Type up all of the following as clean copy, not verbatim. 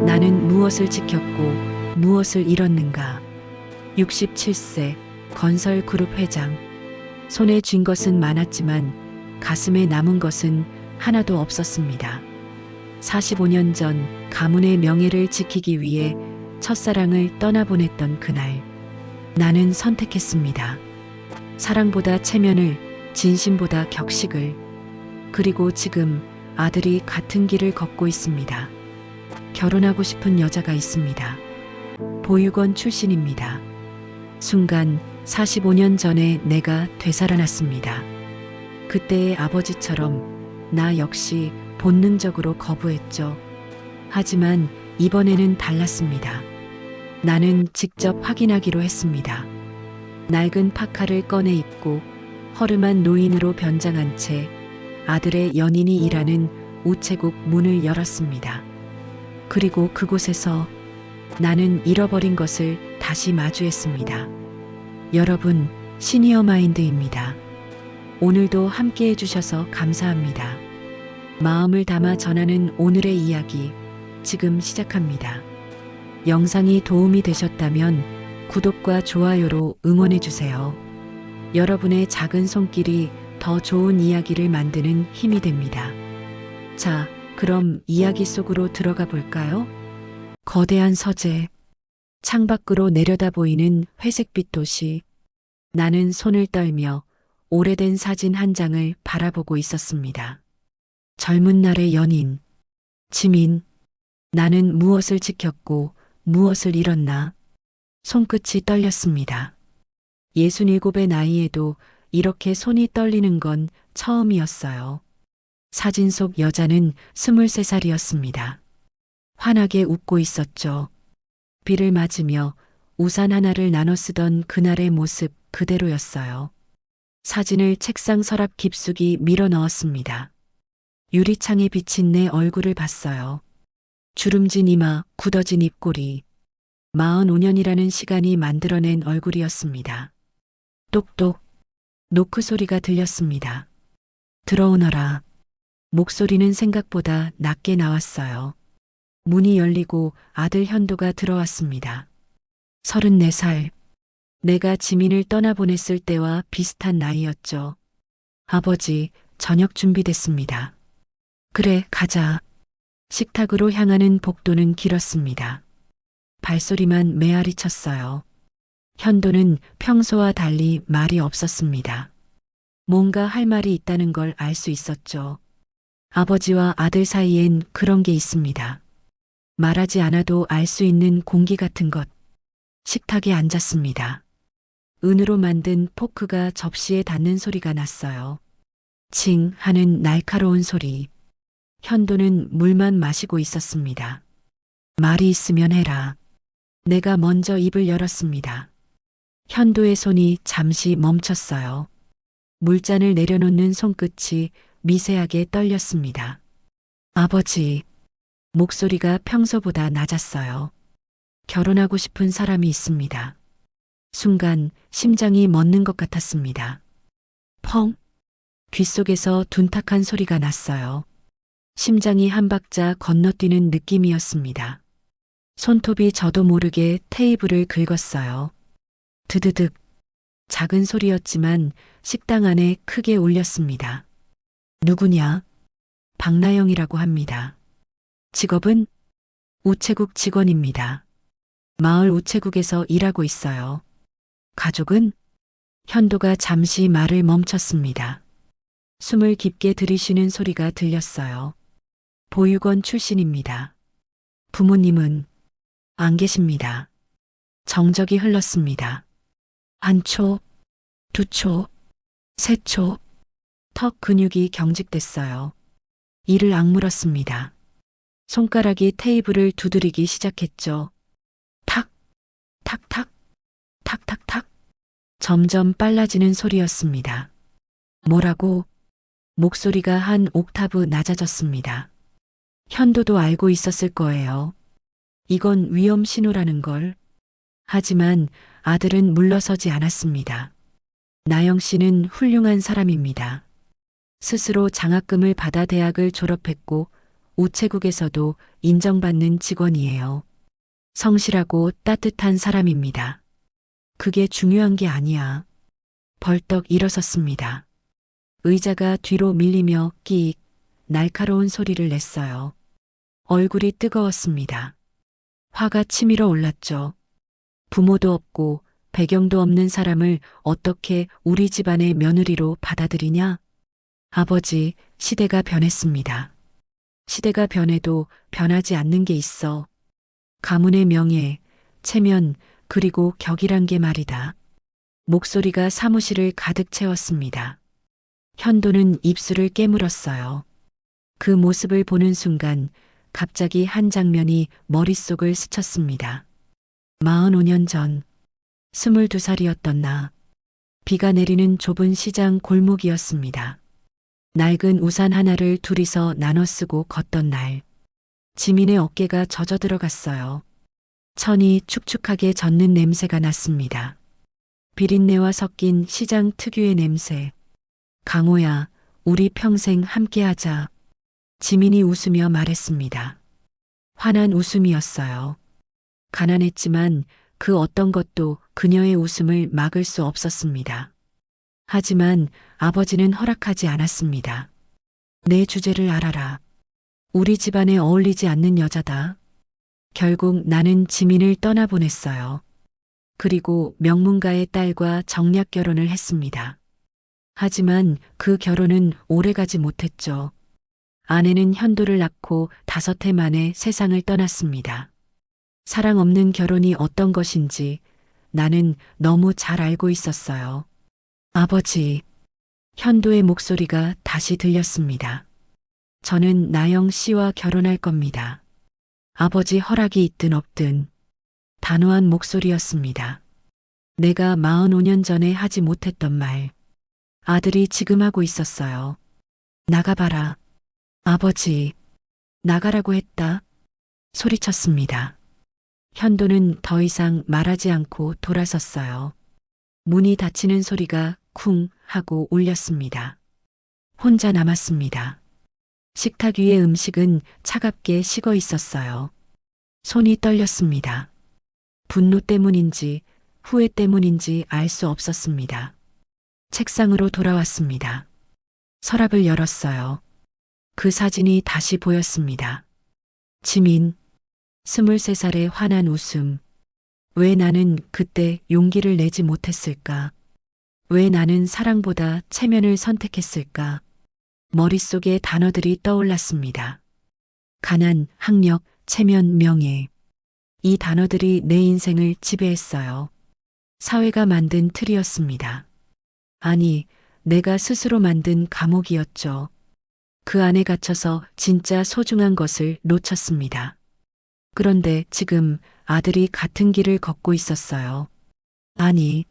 나는 무엇을 지켰고 무엇을 잃었는가. 67세 건설그룹 회장. 손에 쥔 것은 많았지만 가슴에 남은 것은 하나도 없었습니다. 45년 전 가문의 명예를 지키기 위해 첫사랑을 떠나보냈던 그날, 나는 선택했습니다. 사랑보다 체면을, 진심보다 격식을. 그리고 지금 아들이 같은 길을 걷고 있습니다. 결혼하고 싶은 여자가 있습니다. 보육원 출신입니다. 순간 45년 전에 내가 되살아났습니다. 그때의 아버지처럼 나 역시 본능적으로 거부했죠. 하지만 이번에는 달랐습니다. 나는 직접 확인하기로 했습니다. 낡은 파카를 꺼내 입고 허름한 노인으로 변장한 채 아들의 연인이 일하는 우체국 문을 열었습니다. 그리고 그곳에서 나는 잃어버린 것을 다시 마주했습니다. 여러분, 시니어 마인드입니다. 오늘도 함께 해주셔서 감사합니다. 마음을 담아 전하는 오늘의 이야기, 지금 시작합니다. 영상이 도움이 되셨다면 구독과 좋아요로 응원해주세요. 여러분의 작은 손길이 더 좋은 이야기를 만드는 힘이 됩니다. 자, 그럼 이야기 속으로 들어가 볼까요? 거대한 서재, 창밖으로 내려다 보이는 회색빛 도시. 나는 손을 떨며 오래된 사진 한 장을 바라보고 있었습니다. 젊은 날의 연인, 지민. 나는 무엇을 지켰고 무엇을 잃었나? 손끝이 떨렸습니다. 67의 나이에도 이렇게 손이 떨리는 건 처음이었어요. 사진 속 여자는 23살이었습니다. 환하게 웃고 있었죠. 비를 맞으며 우산 하나를 나눠 쓰던 그날의 모습 그대로였어요. 사진을 책상 서랍 깊숙이 밀어 넣었습니다. 유리창에 비친 내 얼굴을 봤어요. 주름진 이마, 굳어진 입꼬리. 45년이라는 시간이 만들어낸 얼굴이었습니다. 똑똑, 노크 소리가 들렸습니다. 들어오너라. 목소리는 생각보다 낮게 나왔어요. 문이 열리고 아들 현도가 들어왔습니다. 34살. 내가 지민을 떠나보냈을 때와 비슷한 나이였죠. 아버지, 저녁 준비됐습니다. 그래, 가자. 식탁으로 향하는 복도는 길었습니다. 발소리만 메아리 쳤어요. 현도는 평소와 달리 말이 없었습니다. 뭔가 할 말이 있다는 걸 알 수 있었죠. 아버지와 아들 사이엔 그런 게 있습니다. 말하지 않아도 알 수 있는 공기 같은 것. 식탁에 앉았습니다. 은으로 만든 포크가 접시에 닿는 소리가 났어요. 칭 하는 날카로운 소리. 현도는 물만 마시고 있었습니다. 말이 있으면 해라. 내가 먼저 입을 열었습니다. 현도의 손이 잠시 멈췄어요. 물잔을 내려놓는 손끝이 미세하게 떨렸습니다. 아버지, 목소리가 평소보다 낮았어요. 결혼하고 싶은 사람이 있습니다. 순간 심장이 멎는 것 같았습니다. 펑! 귓속에서 둔탁한 소리가 났어요. 심장이 한 박자 건너뛰는 느낌이었습니다. 손톱이 저도 모르게 테이블을 긁었어요. 드드득. 작은 소리였지만 식당 안에 크게 울렸습니다. 누구냐? 박나영이라고 합니다. 직업은? 우체국 직원입니다. 마을 우체국에서 일하고 있어요. 가족은? 현도가 잠시 말을 멈췄습니다. 숨을 깊게 들이쉬는 소리가 들렸어요. 보육원 출신입니다. 부모님은? 안 계십니다. 정적이 흘렀습니다. 한 초, 두 초, 세 초. 턱 근육이 경직됐어요. 이를 악물었습니다. 손가락이 테이블을 두드리기 시작했죠. 탁, 탁탁, 탁탁탁. 점점 빨라지는 소리였습니다. 뭐라고? 목소리가 한 옥타브 낮아졌습니다. 현도도 알고 있었을 거예요. 이건 위험 신호라는 걸. 하지만 아들은 물러서지 않았습니다. 나영 씨는 훌륭한 사람입니다. 스스로 장학금을 받아 대학을 졸업했고 우체국에서도 인정받는 직원이에요. 성실하고 따뜻한 사람입니다. 그게 중요한 게 아니야. 벌떡 일어섰습니다. 의자가 뒤로 밀리며 끼익 날카로운 소리를 냈어요. 얼굴이 뜨거웠습니다. 화가 치밀어 올랐죠. 부모도 없고 배경도 없는 사람을 어떻게 우리 집안의 며느리로 받아들이냐? 아버지, 시대가 변했습니다. 시대가 변해도 변하지 않는 게 있어. 가문의 명예, 체면, 그리고 격이란 게 말이다. 목소리가 사무실을 가득 채웠습니다. 현도는 입술을 깨물었어요. 그 모습을 보는 순간 갑자기 한 장면이 머릿속을 스쳤습니다. 45년 전, 22살이었던 나. 비가 내리는 좁은 시장 골목이었습니다. 낡은 우산 하나를 둘이서 나눠 쓰고 걷던 날. 지민의 어깨가 젖어 들어갔어요. 천이 축축하게 젖는 냄새가 났습니다. 비린내와 섞인 시장 특유의 냄새. 강호야, 우리 평생 함께하자. 지민이 웃으며 말했습니다. 환한 웃음이었어요. 가난했지만 그 어떤 것도 그녀의 웃음을 막을 수 없었습니다. 하지만 아버지는 허락하지 않았습니다. 내 주제를 알아라. 우리 집안에 어울리지 않는 여자다. 결국 나는 지민을 떠나보냈어요. 그리고 명문가의 딸과 정략 결혼을 했습니다. 하지만 그 결혼은 오래가지 못했죠. 아내는 현도를 낳고 5해 만에 세상을 떠났습니다. 사랑 없는 결혼이 어떤 것인지 나는 너무 잘 알고 있었어요. 아버지, 현도의 목소리가 다시 들렸습니다. 저는 나영 씨와 결혼할 겁니다. 아버지 허락이 있든 없든 단호한 목소리였습니다. 내가 45년 전에 하지 못했던 말, 아들이 지금 하고 있었어요. 나가봐라. 아버지, 나가라고 했다. 소리쳤습니다. 현도는 더 이상 말하지 않고 돌아섰어요. 문이 닫히는 소리가 쿵 하고 울렸습니다. 혼자 남았습니다. 식탁 위의 음식은 차갑게 식어 있었어요. 손이 떨렸습니다. 분노 때문인지 후회 때문인지 알 수 없었습니다. 책상으로 돌아왔습니다. 서랍을 열었어요. 그 사진이 다시 보였습니다. 지민, 23살의 환한 웃음. 왜 나는 그때 용기를 내지 못했을까? 왜 나는 사랑보다 체면을 선택했을까? 머릿속에 단어들이 떠올랐습니다. 가난, 학력, 체면, 명예. 이 단어들이 내 인생을 지배했어요. 사회가 만든 틀이었습니다. 아니, 내가 스스로 만든 감옥이었죠. 그 안에 갇혀서 진짜 소중한 것을 놓쳤습니다. 그런데 지금 아들이 같은 길을 걷고 있었어요. 아니,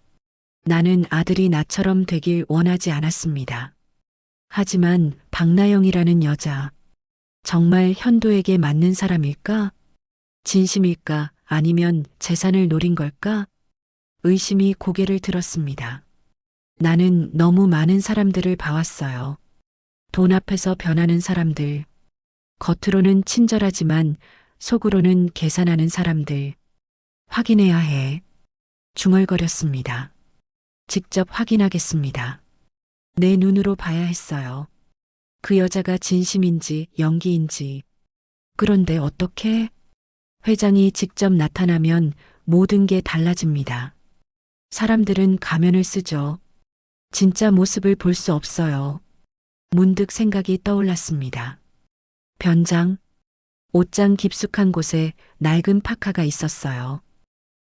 나는 아들이 나처럼 되길 원하지 않았습니다. 하지만 박나영이라는 여자, 정말 현도에게 맞는 사람일까? 진심일까? 아니면 재산을 노린 걸까? 의심이 고개를 들었습니다. 나는 너무 많은 사람들을 봐왔어요. 돈 앞에서 변하는 사람들, 겉으로는 친절하지만 속으로는 계산하는 사람들. 확인해야 해. 중얼거렸습니다. 직접 확인하겠습니다. 내 눈으로 봐야 했어요. 그 여자가 진심인지 연기인지. 그런데 어떻게? 회장이 직접 나타나면 모든 게 달라집니다. 사람들은 가면을 쓰죠. 진짜 모습을 볼 수 없어요. 문득 생각이 떠올랐습니다. 변장, 옷장 깊숙한 곳에 낡은 파카가 있었어요.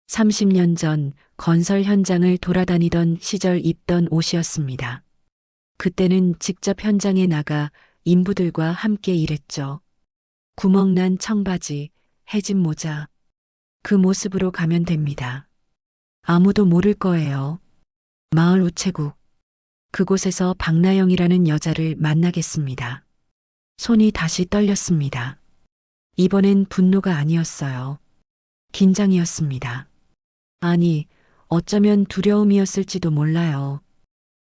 30년 전 건설 현장을 돌아다니던 시절 입던 옷이었습니다. 그때는 직접 현장에 나가 인부들과 함께 일했죠. 구멍난 청바지, 해진 모자. 그 모습으로 가면 됩니다. 아무도 모를 거예요. 마을 우체국. 그곳에서 박나영이라는 여자를 만나겠습니다. 손이 다시 떨렸습니다. 이번엔 분노가 아니었어요. 긴장이었습니다. 아니, 어쩌면 두려움이었을지도 몰라요.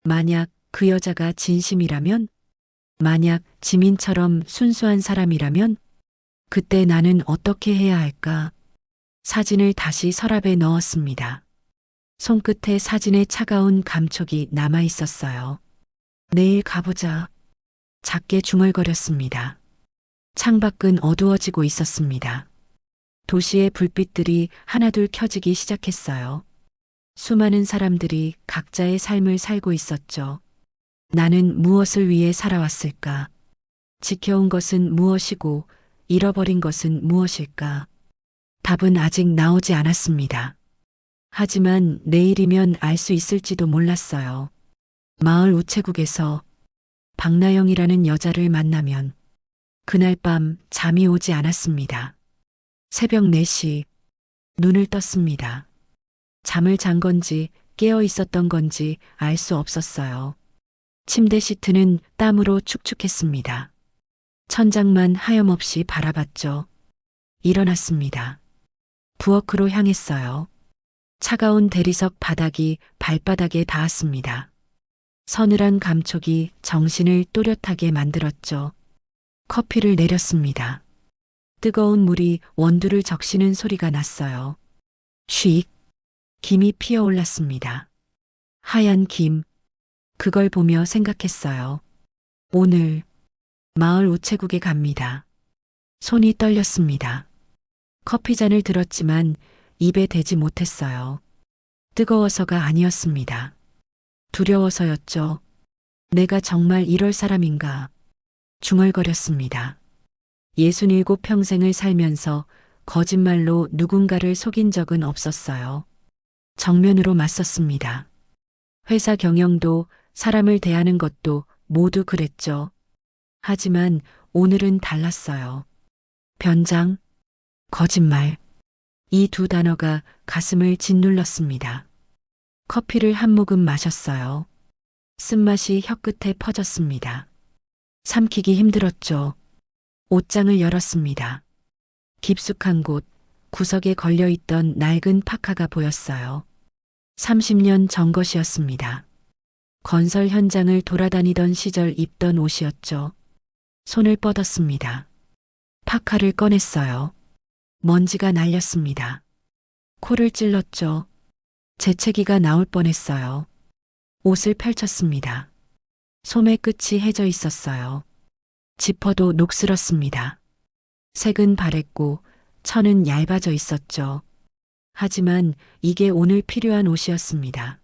만약 그 여자가 진심이라면? 만약 지민처럼 순수한 사람이라면? 그때 나는 어떻게 해야 할까? 사진을 다시 서랍에 넣었습니다. 손끝에 사진의 차가운 감촉이 남아 있었어요. 내일 가보자. 작게 중얼거렸습니다. 창밖은 어두워지고 있었습니다. 도시의 불빛들이 하나둘 켜지기 시작했어요. 수많은 사람들이 각자의 삶을 살고 있었죠. 나는 무엇을 위해 살아왔을까? 지켜온 것은 무엇이고 잃어버린 것은 무엇일까? 답은 아직 나오지 않았습니다. 하지만 내일이면 알 수 있을지도 몰랐어요. 마을 우체국에서 박나영이라는 여자를 만나면 그날 밤 잠이 오지 않았습니다. 새벽 4시 눈을 떴습니다. 잠을 잔 건지 깨어 있었던 건지 알 수 없었어요. 침대 시트는 땀으로 축축했습니다. 천장만 하염없이 바라봤죠. 일어났습니다. 부엌으로 향했어요. 차가운 대리석 바닥이 발바닥에 닿았습니다. 서늘한 감촉이 정신을 또렷하게 만들었죠. 커피를 내렸습니다. 뜨거운 물이 원두를 적시는 소리가 났어요. 쉭! 김이 피어올랐습니다. 하얀 김. 그걸 보며 생각했어요. 오늘 마을 우체국에 갑니다. 손이 떨렸습니다. 커피잔을 들었지만 입에 대지 못했어요. 뜨거워서가 아니었습니다. 두려워서였죠. 내가 정말 이럴 사람인가? 중얼거렸습니다. 67평생을 살면서 거짓말로 누군가를 속인 적은 없었어요. 정면으로 맞섰습니다. 회사 경영도 사람을 대하는 것도 모두 그랬죠. 하지만 오늘은 달랐어요. 변장, 거짓말. 이 두 단어가 가슴을 짓눌렀습니다. 커피를 한 모금 마셨어요. 쓴맛이 혀끝에 퍼졌습니다. 삼키기 힘들었죠. 옷장을 열었습니다. 깊숙한 곳, 구석에 걸려있던 낡은 파카가 보였어요. 30년 전 것이었습니다. 건설 현장을 돌아다니던 시절 입던 옷이었죠. 손을 뻗었습니다. 파카를 꺼냈어요. 먼지가 날렸습니다. 코를 찔렀죠. 재채기가 나올 뻔했어요. 옷을 펼쳤습니다. 소매 끝이 해져 있었어요. 지퍼도 녹슬었습니다. 색은 바랬고 천은 얇아져 있었죠. 하지만 이게 오늘 필요한 옷이었습니다.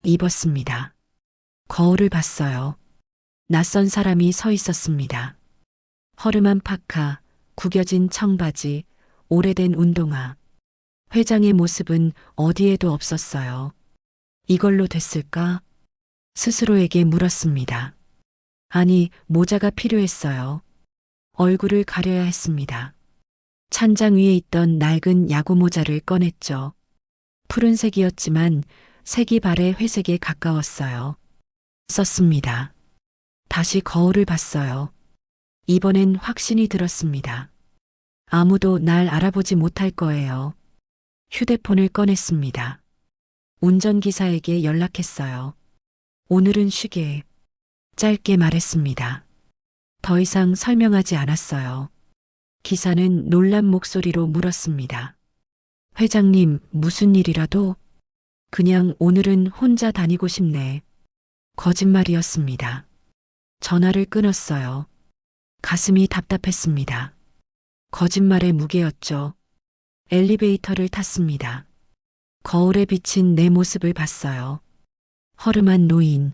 입었습니다. 거울을 봤어요. 낯선 사람이 서 있었습니다. 허름한 파카, 구겨진 청바지, 오래된 운동화. 회장의 모습은 어디에도 없었어요. 이걸로 됐을까? 스스로에게 물었습니다. 아니, 모자가 필요했어요. 얼굴을 가려야 했습니다. 찬장 위에 있던 낡은 야구 모자를 꺼냈죠. 푸른색이었지만 색이 발의 회색에 가까웠어요. 썼습니다. 다시 거울을 봤어요. 이번엔 확신이 들었습니다. 아무도 날 알아보지 못할 거예요. 휴대폰을 꺼냈습니다. 운전기사에게 연락했어요. 오늘은 쉬게. 짧게 말했습니다. 더 이상 설명하지 않았어요. 기사는 놀란 목소리로 물었습니다. 회장님, 무슨 일이라도? 그냥 오늘은 혼자 다니고 싶네. 거짓말이었습니다. 전화를 끊었어요. 가슴이 답답했습니다. 거짓말의 무게였죠. 엘리베이터를 탔습니다. 거울에 비친 내 모습을 봤어요. 허름한 노인.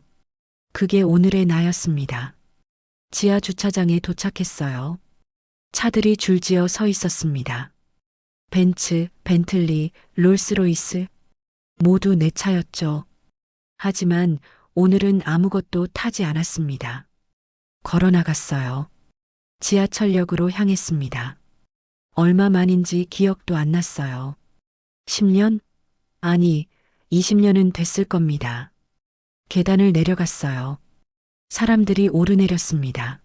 그게 오늘의 나였습니다. 지하 주차장에 도착했어요. 차들이 줄지어 서 있었습니다. 벤츠, 벤틀리, 롤스로이스. 모두 내 차였죠. 하지만 오늘은 아무것도 타지 않았습니다. 걸어 나갔어요. 지하철역으로 향했습니다. 얼마 만인지 기억도 안 났어요. 10년? 아니, 20년은 됐을 겁니다. 계단을 내려갔어요. 사람들이 오르내렸습니다.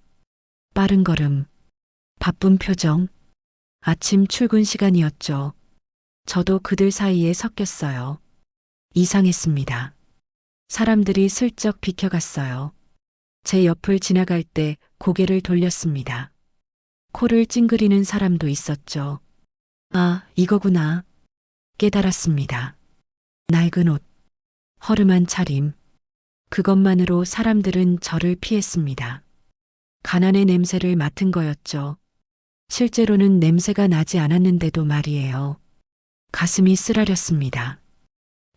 빠른 걸음, 바쁜 표정. 아침 출근 시간이었죠. 저도 그들 사이에 섞였어요. 이상했습니다. 사람들이 슬쩍 비켜갔어요. 제 옆을 지나갈 때 고개를 돌렸습니다. 코를 찡그리는 사람도 있었죠. 아, 이거구나. 깨달았습니다. 낡은 옷, 허름한 차림. 그것만으로 사람들은 저를 피했습니다. 가난의 냄새를 맡은 거였죠. 실제로는 냄새가 나지 않았는데도 말이에요. 가슴이 쓰라렸습니다.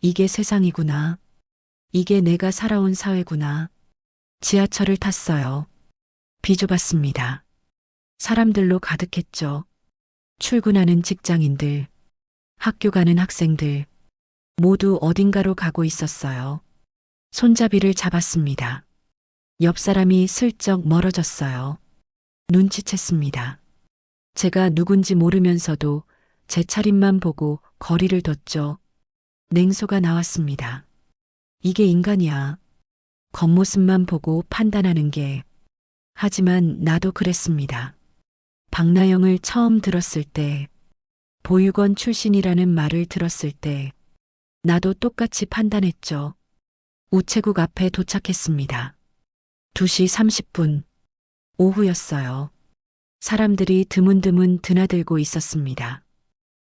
이게 세상이구나. 이게 내가 살아온 사회구나. 지하철을 탔어요. 비좁았습니다. 사람들로 가득했죠. 출근하는 직장인들, 학교 가는 학생들, 모두 어딘가로 가고 있었어요. 손잡이를 잡았습니다. 옆 사람이 슬쩍 멀어졌어요. 눈치챘습니다. 제가 누군지 모르면서도 제 차림만 보고 거리를 뒀죠. 냉소가 나왔습니다. 이게 인간이야. 겉모습만 보고 판단하는 게. 하지만 나도 그랬습니다. 박나영을 처음 들었을 때, 보육원 출신이라는 말을 들었을 때, 나도 똑같이 판단했죠. 우체국 앞에 도착했습니다. 2시 30분. 오후였어요. 사람들이 드문드문 드나들고 있었습니다.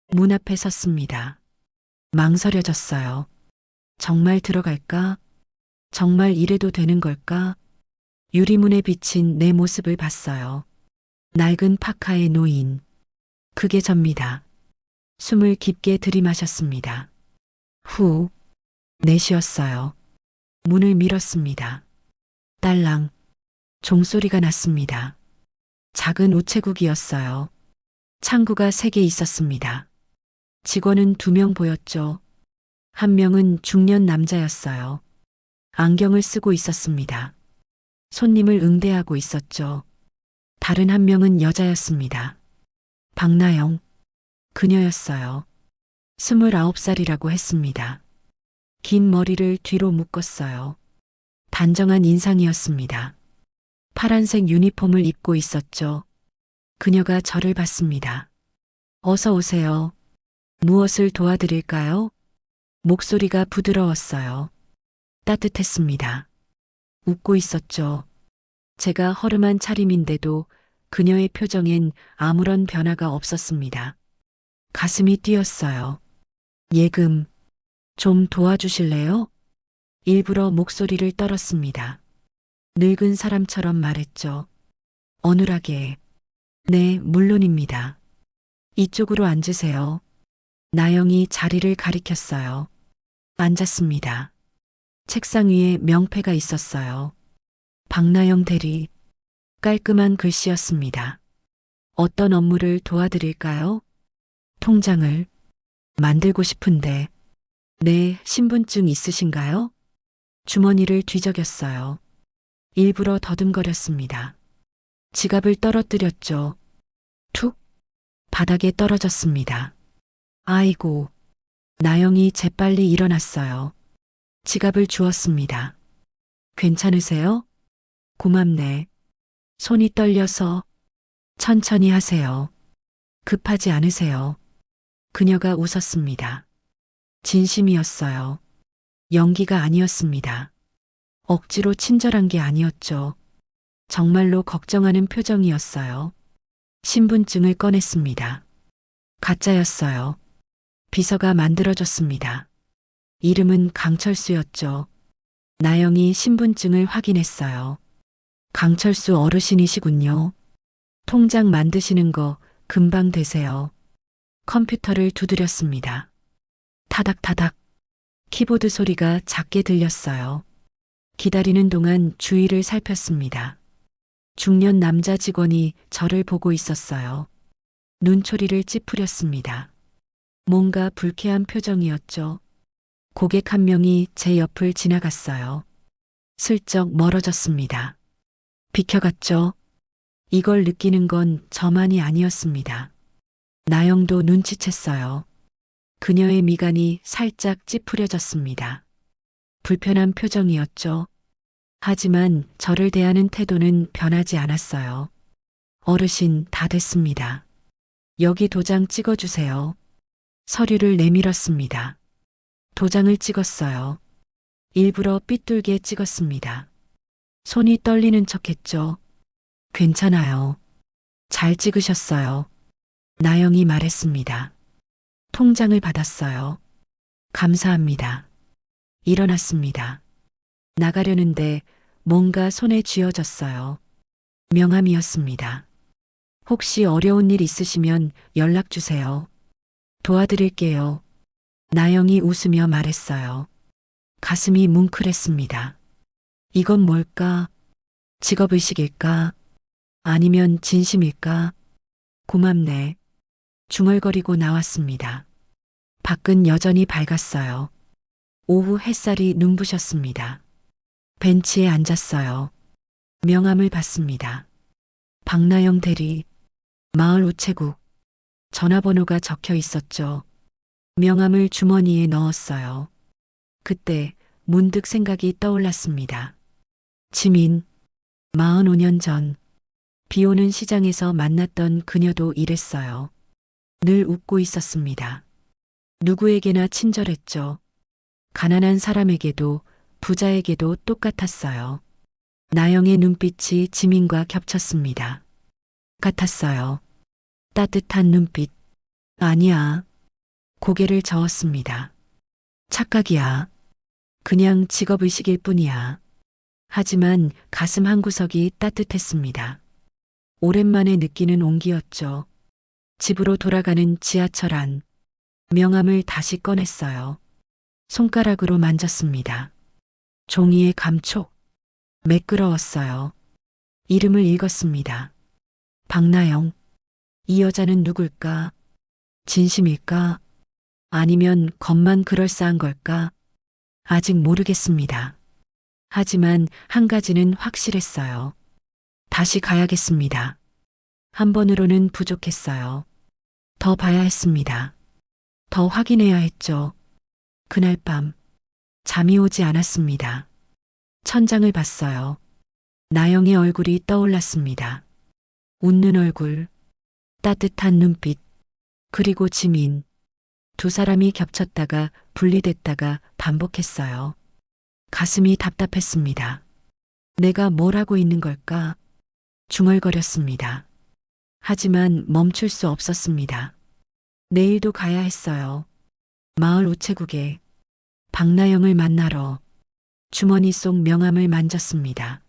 문 앞에 섰습니다. 망설여졌어요. 정말 들어갈까? 정말 이래도 되는 걸까? 유리문에 비친 내 모습을 봤어요. 낡은 파카의 노인. 그게 접니다. 숨을 깊게 들이마셨습니다. 후, 내쉬었어요. 문을 밀었습니다. 딸랑. 종소리가 났습니다. 작은 우체국이었어요. 창구가 3개 있었습니다. 직원은 2명 보였죠. 한 명은 중년 남자였어요. 안경을 쓰고 있었습니다. 손님을 응대하고 있었죠. 다른 한 명은 여자였습니다. 박나영. 그녀였어요. 29살이라고 했습니다. 긴 머리를 뒤로 묶었어요. 단정한 인상이었습니다. 파란색 유니폼을 입고 있었죠. 그녀가 저를 봤습니다. 어서 오세요. 무엇을 도와드릴까요? 목소리가 부드러웠어요. 따뜻했습니다. 웃고 있었죠. 제가 허름한 차림인데도 그녀의 표정엔 아무런 변화가 없었습니다. 가슴이 뛰었어요. 예금, 좀 도와주실래요? 일부러 목소리를 떨었습니다. 늙은 사람처럼 말했죠. 어눌하게. 네, 물론입니다. 이쪽으로 앉으세요. 나영이 자리를 가리켰어요. 앉았습니다. 책상 위에 명패가 있었어요. 박나영 대리. 깔끔한 글씨였습니다. 어떤 업무를 도와드릴까요? 통장을 만들고 싶은데. 네, 신분증 있으신가요? 주머니를 뒤적였어요. 일부러 더듬거렸습니다. 지갑을 떨어뜨렸죠. 툭! 바닥에 떨어졌습니다. 아이고. 나영이 재빨리 일어났어요. 지갑을 주었습니다. 괜찮으세요? 고맙네. 손이 떨려서. 천천히 하세요. 급하지 않으세요. 그녀가 웃었습니다. 진심이었어요. 연기가 아니었습니다. 억지로 친절한 게 아니었죠. 정말로 걱정하는 표정이었어요. 신분증을 꺼냈습니다. 가짜였어요. 비서가 만들어줬습니다. 이름은 강철수였죠. 나영이 신분증을 확인했어요. 강철수 어르신이시군요. 통장 만드시는 거 금방 되세요. 컴퓨터를 두드렸습니다. 타닥타닥. 키보드 소리가 작게 들렸어요. 기다리는 동안 주위를 살폈습니다. 중년 남자 직원이 저를 보고 있었어요. 눈초리를 찌푸렸습니다. 뭔가 불쾌한 표정이었죠. 고객 한 명이 제 옆을 지나갔어요. 슬쩍 멀어졌습니다. 비켜갔죠. 이걸 느끼는 건 저만이 아니었습니다. 나영도 눈치챘어요. 그녀의 미간이 살짝 찌푸려졌습니다. 불편한 표정이었죠. 하지만 저를 대하는 태도는 변하지 않았어요. 어르신, 다 됐습니다. 여기 도장 찍어주세요. 서류를 내밀었습니다. 도장을 찍었어요. 일부러 삐뚤게 찍었습니다. 손이 떨리는 척했죠. 괜찮아요. 잘 찍으셨어요. 나영이 말했습니다. 통장을 받았어요. 감사합니다. 일어났습니다. 나가려는데 뭔가 손에 쥐어졌어요. 명함이었습니다. 혹시 어려운 일 있으시면 연락 주세요. 도와드릴게요. 나영이 웃으며 말했어요. 가슴이 뭉클했습니다. 이건 뭘까? 직업의식일까? 아니면 진심일까? 고맙네. 중얼거리고 나왔습니다. 밖은 여전히 밝았어요. 오후 햇살이 눈부셨습니다. 벤치에 앉았어요. 명함을 받습니다. 박나영 대리, 마을 우체국, 전화번호가 적혀 있었죠. 명함을 주머니에 넣었어요. 그때 문득 생각이 떠올랐습니다. 지민, 45년 전, 비 오는 시장에서 만났던 그녀도 이랬어요. 늘 웃고 있었습니다. 누구에게나 친절했죠. 가난한 사람에게도 부자에게도 똑같았어요. 나영의 눈빛이 지민과 겹쳤습니다. 같았어요. 따뜻한 눈빛. 아니야. 고개를 저었습니다. 착각이야. 그냥 직업의식일 뿐이야. 하지만 가슴 한구석이 따뜻했습니다. 오랜만에 느끼는 온기였죠. 집으로 돌아가는 지하철 안. 명함을 다시 꺼냈어요. 손가락으로 만졌습니다. 종이의 감촉. 매끄러웠어요. 이름을 읽었습니다. 박나영. 이 여자는 누굴까? 진심일까? 아니면 겉만 그럴싸한 걸까? 아직 모르겠습니다. 하지만 한 가지는 확실했어요. 다시 가야겠습니다. 한 번으로는 부족했어요. 더 봐야 했습니다. 더 확인해야 했죠. 그날 밤, 잠이 오지 않았습니다. 천장을 봤어요. 나영의 얼굴이 떠올랐습니다. 웃는 얼굴, 따뜻한 눈빛, 그리고 지민. 두 사람이 겹쳤다가 분리됐다가 반복했어요. 가슴이 답답했습니다. 내가 뭘 하고 있는 걸까? 중얼거렸습니다. 하지만 멈출 수 없었습니다. 내일도 가야 했어요. 마을 우체국에 박나영을 만나러. 주머니 속 명함을 만졌습니다.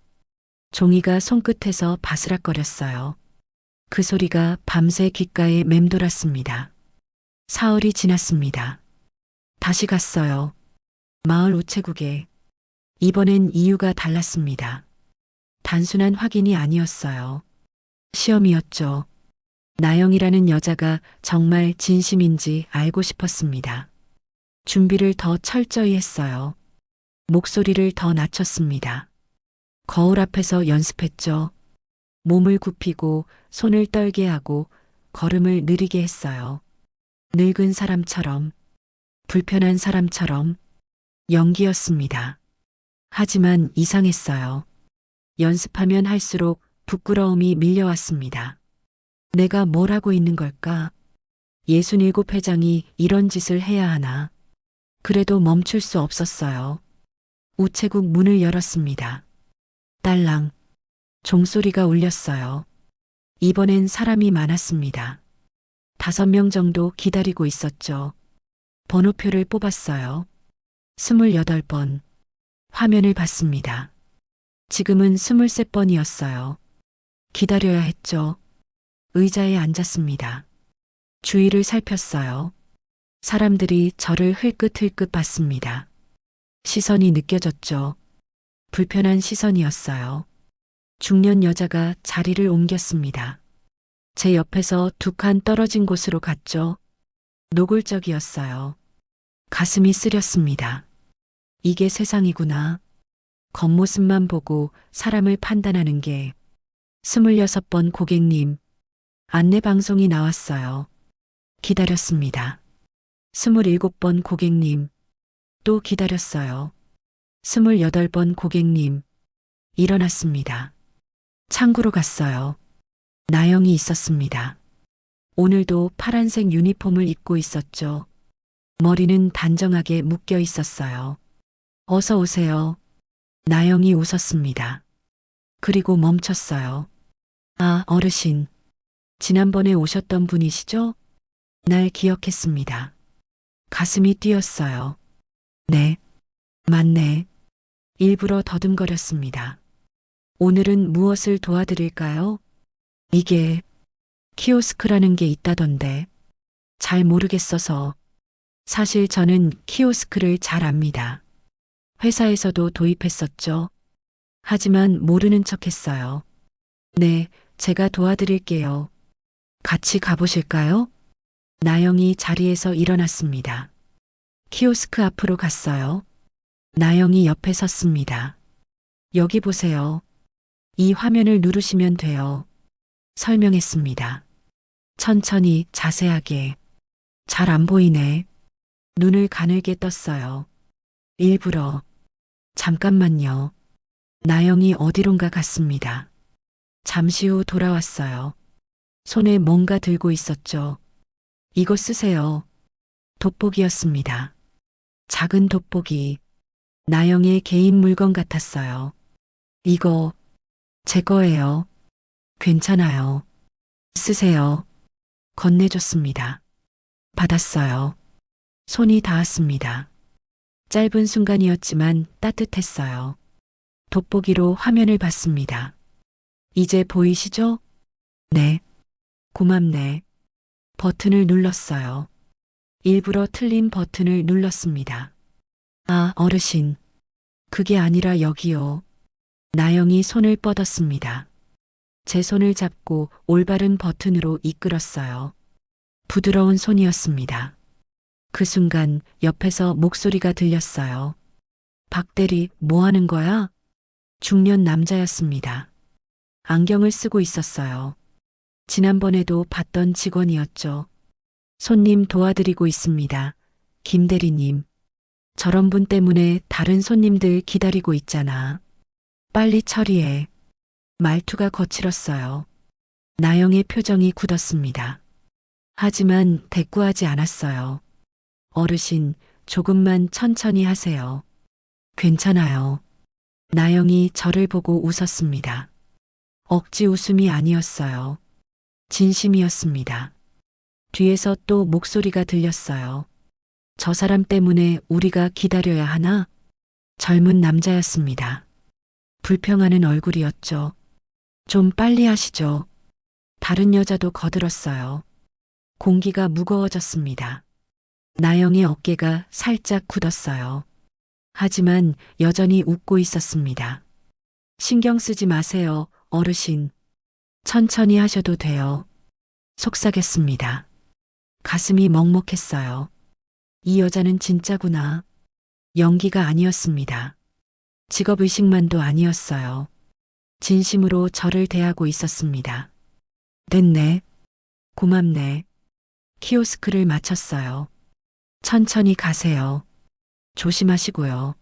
종이가 손끝에서 바스락거렸어요. 그 소리가 밤새 귓가에 맴돌았습니다. 사흘이 지났습니다. 다시 갔어요. 마을 우체국에. 이번엔 이유가 달랐습니다. 단순한 확인이 아니었어요. 시험이었죠. 나영이라는 여자가 정말 진심인지 알고 싶었습니다. 준비를 더 철저히 했어요. 목소리를 더 낮췄습니다. 거울 앞에서 연습했죠. 몸을 굽히고 손을 떨게 하고 걸음을 느리게 했어요. 늙은 사람처럼, 불편한 사람처럼. 연기였습니다. 하지만 이상했어요. 연습하면 할수록 부끄러움이 밀려왔습니다. 내가 뭘 하고 있는 걸까? 67회장이 이런 짓을 해야 하나? 그래도 멈출 수 없었어요. 우체국 문을 열었습니다. 딸랑. 종소리가 울렸어요. 이번엔 사람이 많았습니다. 5명 정도 기다리고 있었죠. 번호표를 뽑았어요. 28번. 화면을 봤습니다. 지금은 23번이었어요. 기다려야 했죠. 의자에 앉았습니다. 주위를 살폈어요. 사람들이 저를 흘끗흘끗 봤습니다. 시선이 느껴졌죠. 불편한 시선이었어요. 중년 여자가 자리를 옮겼습니다. 제 옆에서 2칸 떨어진 곳으로 갔죠. 노골적이었어요. 가슴이 쓰렸습니다. 이게 세상이구나. 겉모습만 보고 사람을 판단하는 게. 26번 고객님. 안내방송이 나왔어요. 기다렸습니다. 27번 고객님. 또 기다렸어요. 28번 고객님. 일어났습니다. 창구로 갔어요. 나영이 있었습니다. 오늘도 파란색 유니폼을 입고 있었죠. 머리는 단정하게 묶여 있었어요. 어서 오세요. 나영이 웃었습니다. 그리고 멈췄어요. 아, 어르신. 지난번에 오셨던 분이시죠? 날 기억했습니다. 가슴이 뛰었어요. 네, 맞네. 일부러 더듬거렸습니다. 오늘은 무엇을 도와드릴까요? 이게 키오스크라는 게 있다던데. 잘 모르겠어서. 사실 저는 키오스크를 잘 압니다. 회사에서도 도입했었죠. 하지만 모르는 척 했어요. 네, 제가 도와드릴게요. 같이 가보실까요? 나영이 자리에서 일어났습니다. 키오스크 앞으로 갔어요. 나영이 옆에 섰습니다. 여기 보세요. 이 화면을 누르시면 돼요. 설명했습니다. 천천히 자세하게. 잘 안 보이네. 눈을 가늘게 떴어요. 일부러. 잠깐만요. 나영이 어디론가 갔습니다. 잠시 후 돌아왔어요. 손에 뭔가 들고 있었죠. 이거 쓰세요. 돋보기였습니다. 작은 돋보기. 나영의 개인 물건 같았어요. 이거 제 거예요. 괜찮아요. 쓰세요. 건네줬습니다. 받았어요. 손이 닿았습니다. 짧은 순간이었지만 따뜻했어요. 돋보기로 화면을 봤습니다. 이제 보이시죠? 네. 고맙네. 버튼을 눌렀어요. 일부러 틀린 버튼을 눌렀습니다. 아, 어르신. 그게 아니라 여기요. 나영이 손을 뻗었습니다. 제 손을 잡고 올바른 버튼으로 이끌었어요. 부드러운 손이었습니다. 그 순간 옆에서 목소리가 들렸어요. 박대리, 뭐 하는 거야? 중년 남자였습니다. 안경을 쓰고 있었어요. 지난번에도 봤던 직원이었죠. 손님 도와드리고 있습니다. 김 대리님. 저런 분 때문에 다른 손님들 기다리고 있잖아. 빨리 처리해. 말투가 거칠었어요. 나영의 표정이 굳었습니다. 하지만 대꾸하지 않았어요. 어르신, 조금만 천천히 하세요. 괜찮아요. 나영이 저를 보고 웃었습니다. 억지 웃음이 아니었어요. 진심이었습니다. 뒤에서 또 목소리가 들렸어요. 저 사람 때문에 우리가 기다려야 하나? 젊은 남자였습니다. 불평하는 얼굴이었죠. 좀 빨리 하시죠. 다른 여자도 거들었어요. 공기가 무거워졌습니다. 나영의 어깨가 살짝 굳었어요. 하지만 여전히 웃고 있었습니다. 신경 쓰지 마세요, 어르신. 천천히 하셔도 돼요. 속삭였습니다. 가슴이 먹먹했어요. 이 여자는 진짜구나. 연기가 아니었습니다. 직업의식만도 아니었어요. 진심으로 저를 대하고 있었습니다. 됐네. 고맙네. 키오스크를 마쳤어요. 천천히 가세요. 조심하시고요.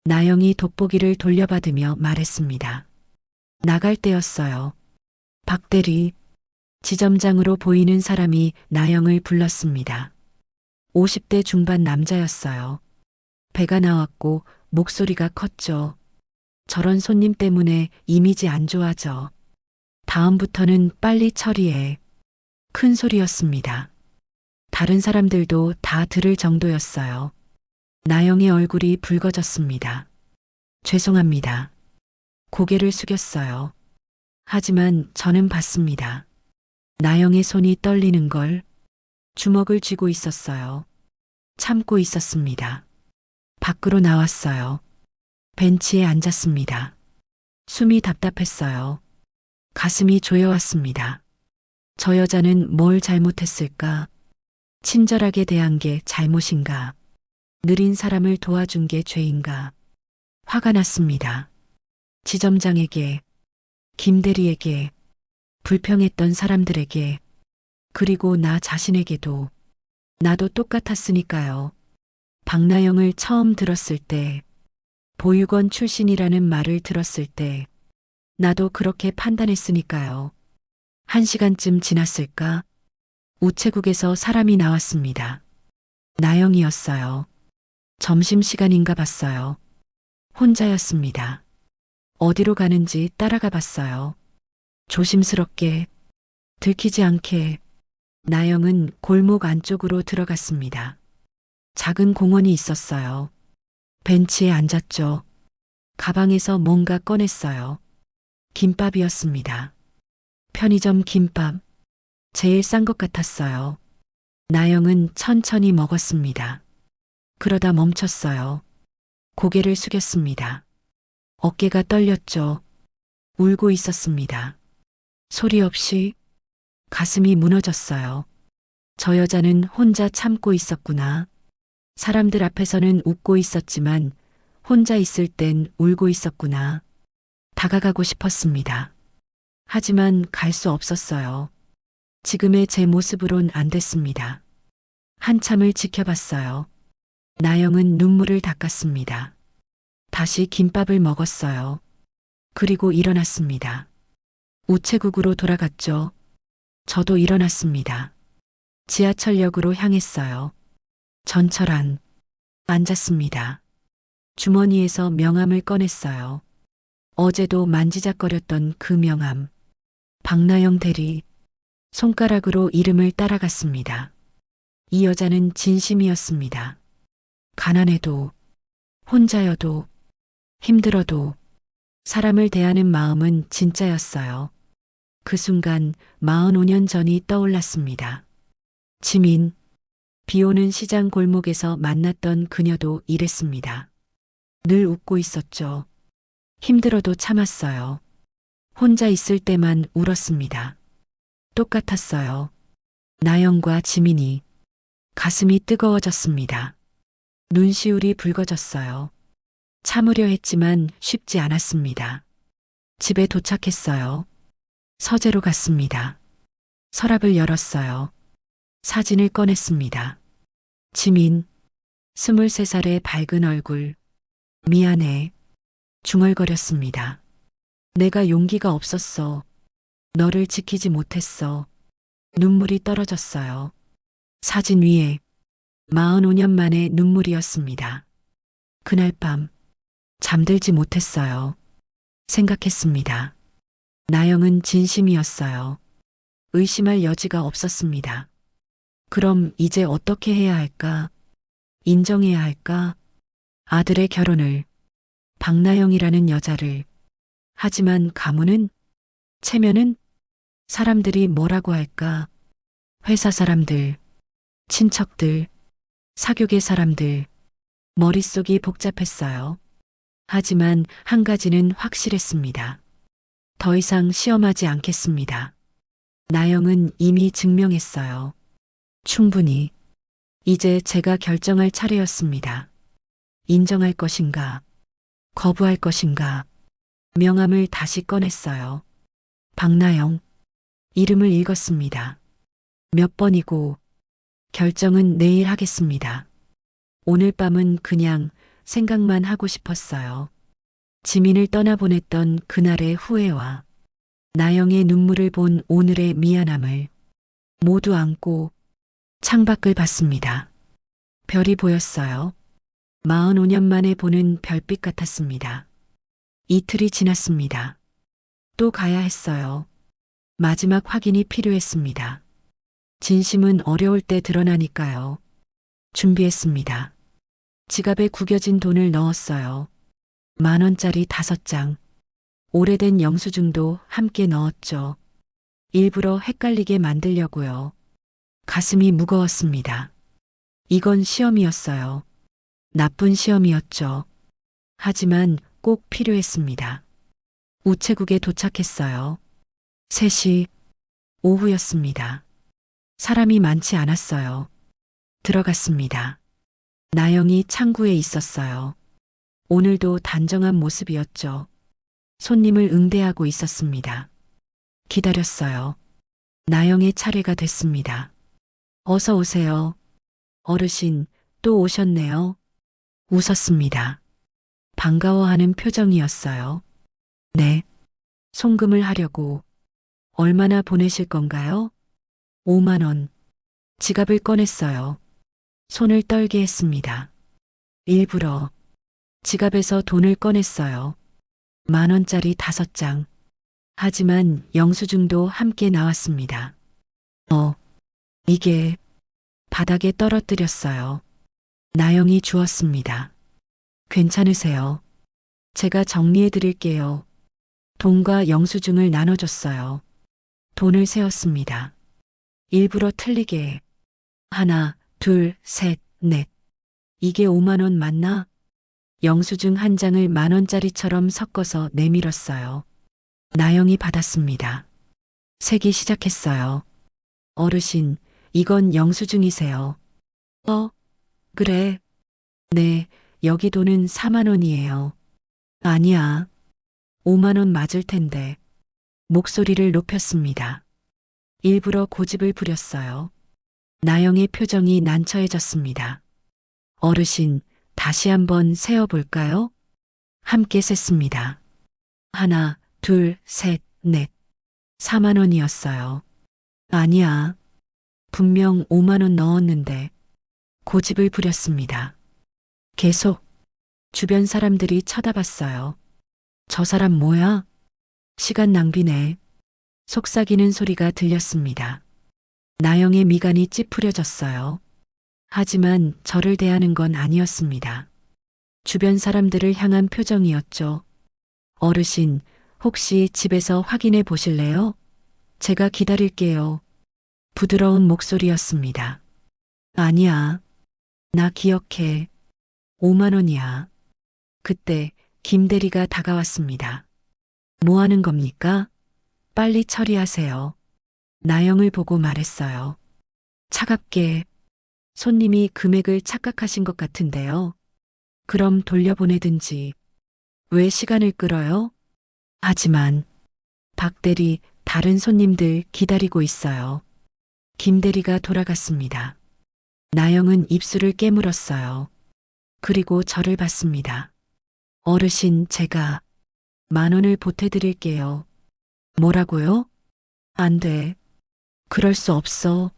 나영이 돋보기를 돌려받으며 말했습니다. 나갈 때였어요. 박대리. 지점장으로 보이는 사람이 나영을 불렀습니다. 50대 중반 남자였어요. 배가 나왔고 목소리가 컸죠. 저런 손님 때문에 이미지 안 좋아져. 다음부터는 빨리 처리해. 큰 소리였습니다. 다른 사람들도 다 들을 정도였어요. 나영의 얼굴이 붉어졌습니다. 죄송합니다. 고개를 숙였어요. 하지만 저는 봤습니다. 나영의 손이 떨리는 걸. 주먹을 쥐고 있었어요. 참고 있었습니다. 밖으로 나왔어요. 벤치에 앉았습니다. 숨이 답답했어요. 가슴이 조여왔습니다. 저 여자는 뭘 잘못했을까? 친절하게 대한 게 잘못인가? 느린 사람을 도와준 게 죄인가? 화가 났습니다. 지점장에게, 김대리에게, 불평했던 사람들에게, 그리고 나 자신에게도. 나도 똑같았으니까요. 박나영을 처음 들었을 때, 보육원 출신이라는 말을 들었을 때, 나도 그렇게 판단했으니까요. 1시간쯤 지났을까? 우체국에서 사람이 나왔습니다. 나영이었어요. 점심시간인가 봤어요. 혼자였습니다. 어디로 가는지 따라가 봤어요. 조심스럽게 들키지 않게 나영은 골목 안쪽으로 들어갔습니다. 작은 공원이 있었어요. 벤치에 앉았죠. 가방에서 뭔가 꺼냈어요. 김밥이었습니다. 편의점 김밥. 제일 싼 것 같았어요. 나영은 천천히 먹었습니다. 그러다 멈췄어요. 고개를 숙였습니다. 어깨가 떨렸죠. 울고 있었습니다. 소리 없이 가슴이 무너졌어요. 저 여자는 혼자 참고 있었구나. 사람들 앞에서는 웃고 있었지만 혼자 있을 땐 울고 있었구나. 다가가고 싶었습니다. 하지만 갈 수 없었어요. 지금의 제 모습으론 안 됐습니다. 한참을 지켜봤어요. 나영은 눈물을 닦았습니다. 다시 김밥을 먹었어요. 그리고 일어났습니다. 우체국으로 돌아갔죠. 저도 일어났습니다. 지하철역으로 향했어요. 전철안. 앉았습니다. 주머니에서 명함을 꺼냈어요. 어제도 만지작거렸던 그 명함. 박나영 대리. 손가락으로 이름을 따라갔습니다. 이 여자는 진심이었습니다. 가난해도, 혼자여도, 힘들어도 사람을 대하는 마음은 진짜였어요. 그 순간 45년 전이 떠올랐습니다. 지민. 비오는 시장 골목에서 만났던 그녀도 이랬습니다. 늘 웃고 있었죠. 힘들어도 참았어요. 혼자 있을 때만 울었습니다. 똑같았어요. 나영과 지민이. 가슴이 뜨거워졌습니다. 눈시울이 붉어졌어요. 참으려 했지만 쉽지 않았습니다. 집에 도착했어요. 서재로 갔습니다. 서랍을 열었어요. 사진을 꺼냈습니다. 지민. 23살의 밝은 얼굴. 미안해. 중얼거렸습니다. 내가 용기가 없었어. 너를 지키지 못했어. 눈물이 떨어졌어요. 사진 위에 45년 만의 눈물이었습니다. 그날 밤 잠들지 못했어요. 생각했습니다. 나영은 진심이었어요. 의심할 여지가 없었습니다. 그럼 이제 어떻게 해야 할까? 인정해야 할까? 아들의 결혼을, 박나영이라는 여자를. 하지만 가문은, 체면은, 사람들이 뭐라고 할까? 회사 사람들, 친척들, 사교계 사람들. 머릿속이 복잡했어요. 하지만 한 가지는 확실했습니다. 더 이상 시험하지 않겠습니다. 나영은 이미 증명했어요. 충분히. 이제 제가 결정할 차례였습니다. 인정할 것인가, 거부할 것인가. 명함을 다시 꺼냈어요. 박나영. 이름을 읽었습니다. 몇 번이고, 결정은 내일 하겠습니다. 오늘 밤은 그냥 생각만 하고 싶었어요. 지민을 떠나보냈던 그날의 후회와 나영의 눈물을 본 오늘의 미안함을 모두 안고 창밖을 봤습니다. 별이 보였어요. 45년 만에 보는 별빛 같았습니다. 이틀이 지났습니다. 또 가야 했어요. 마지막 확인이 필요했습니다. 진심은 어려울 때 드러나니까요. 준비했습니다. 지갑에 구겨진 돈을 넣었어요. 10,000원짜리 5장. 오래된 영수증도 함께 넣었죠. 일부러 헷갈리게 만들려고요. 가슴이 무거웠습니다. 이건 시험이었어요. 나쁜 시험이었죠. 하지만 꼭 필요했습니다. 우체국에 도착했어요. 3시 오후였습니다. 사람이 많지 않았어요. 들어갔습니다. 나영이 창구에 있었어요. 오늘도 단정한 모습이었죠. 손님을 응대하고 있었습니다. 기다렸어요. 나영의 차례가 됐습니다. 어서 오세요. 어르신, 또 오셨네요. 웃었습니다. 반가워하는 표정이었어요. 네. 송금을 하려고. 얼마나 보내실 건가요? 5만 원. 지갑을 꺼냈어요. 손을 떨게 했습니다. 일부러 지갑에서 돈을 꺼냈어요. 10,000원짜리 5장. 하지만 영수증도 함께 나왔습니다. 이게 바닥에 떨어뜨렸어요. 나영이 주었습니다. 괜찮으세요? 제가 정리해 드릴게요. 돈과 영수증을 나눠줬어요. 돈을 세었습니다. 일부러 틀리게. 하나, 둘, 셋, 넷. 이게 5만 원 맞나? 영수증 한 장을 만 원짜리처럼 섞어서 내밀었어요. 나영이 받았습니다. 세기 시작했어요. 어르신, 이건 영수증이세요. 그래. 네, 여기 돈은 4만 원이에요. 아니야. 5만 원 맞을 텐데. 목소리를 높였습니다. 일부러 고집을 부렸어요. 나영의 표정이 난처해졌습니다. 어르신, 다시 한번 세어볼까요? 함께 셌습니다. 하나, 둘, 셋, 넷. 4만 원이었어요. 아니야. 분명 5만 원 넣었는데. 고집을 부렸습니다. 계속 주변 사람들이 쳐다봤어요. 저 사람 뭐야? 시간 낭비네. 속삭이는 소리가 들렸습니다. 나영의 미간이 찌푸려졌어요. 하지만 저를 대하는 건 아니었습니다. 주변 사람들을 향한 표정이었죠. 어르신, 혹시 집에서 확인해 보실래요? 제가 기다릴게요. 부드러운 목소리였습니다. 아니야. 나 기억해. 5만 원이야. 그때 김 대리가 다가왔습니다. 뭐 하는 겁니까? 빨리 처리하세요. 나영을 보고 말했어요. 차갑게. 손님이 금액을 착각하신 것 같은데요. 그럼 돌려보내든지. 왜 시간을 끌어요? 하지만 박 대리, 다른 손님들 기다리고 있어요. 김 대리가 돌아갔습니다. 나영은 입술을 깨물었어요. 그리고 저를 봤습니다. 어르신, 제가 1만 원을 보태드릴게요. 뭐라고요? 안 돼. 그럴 수 없어.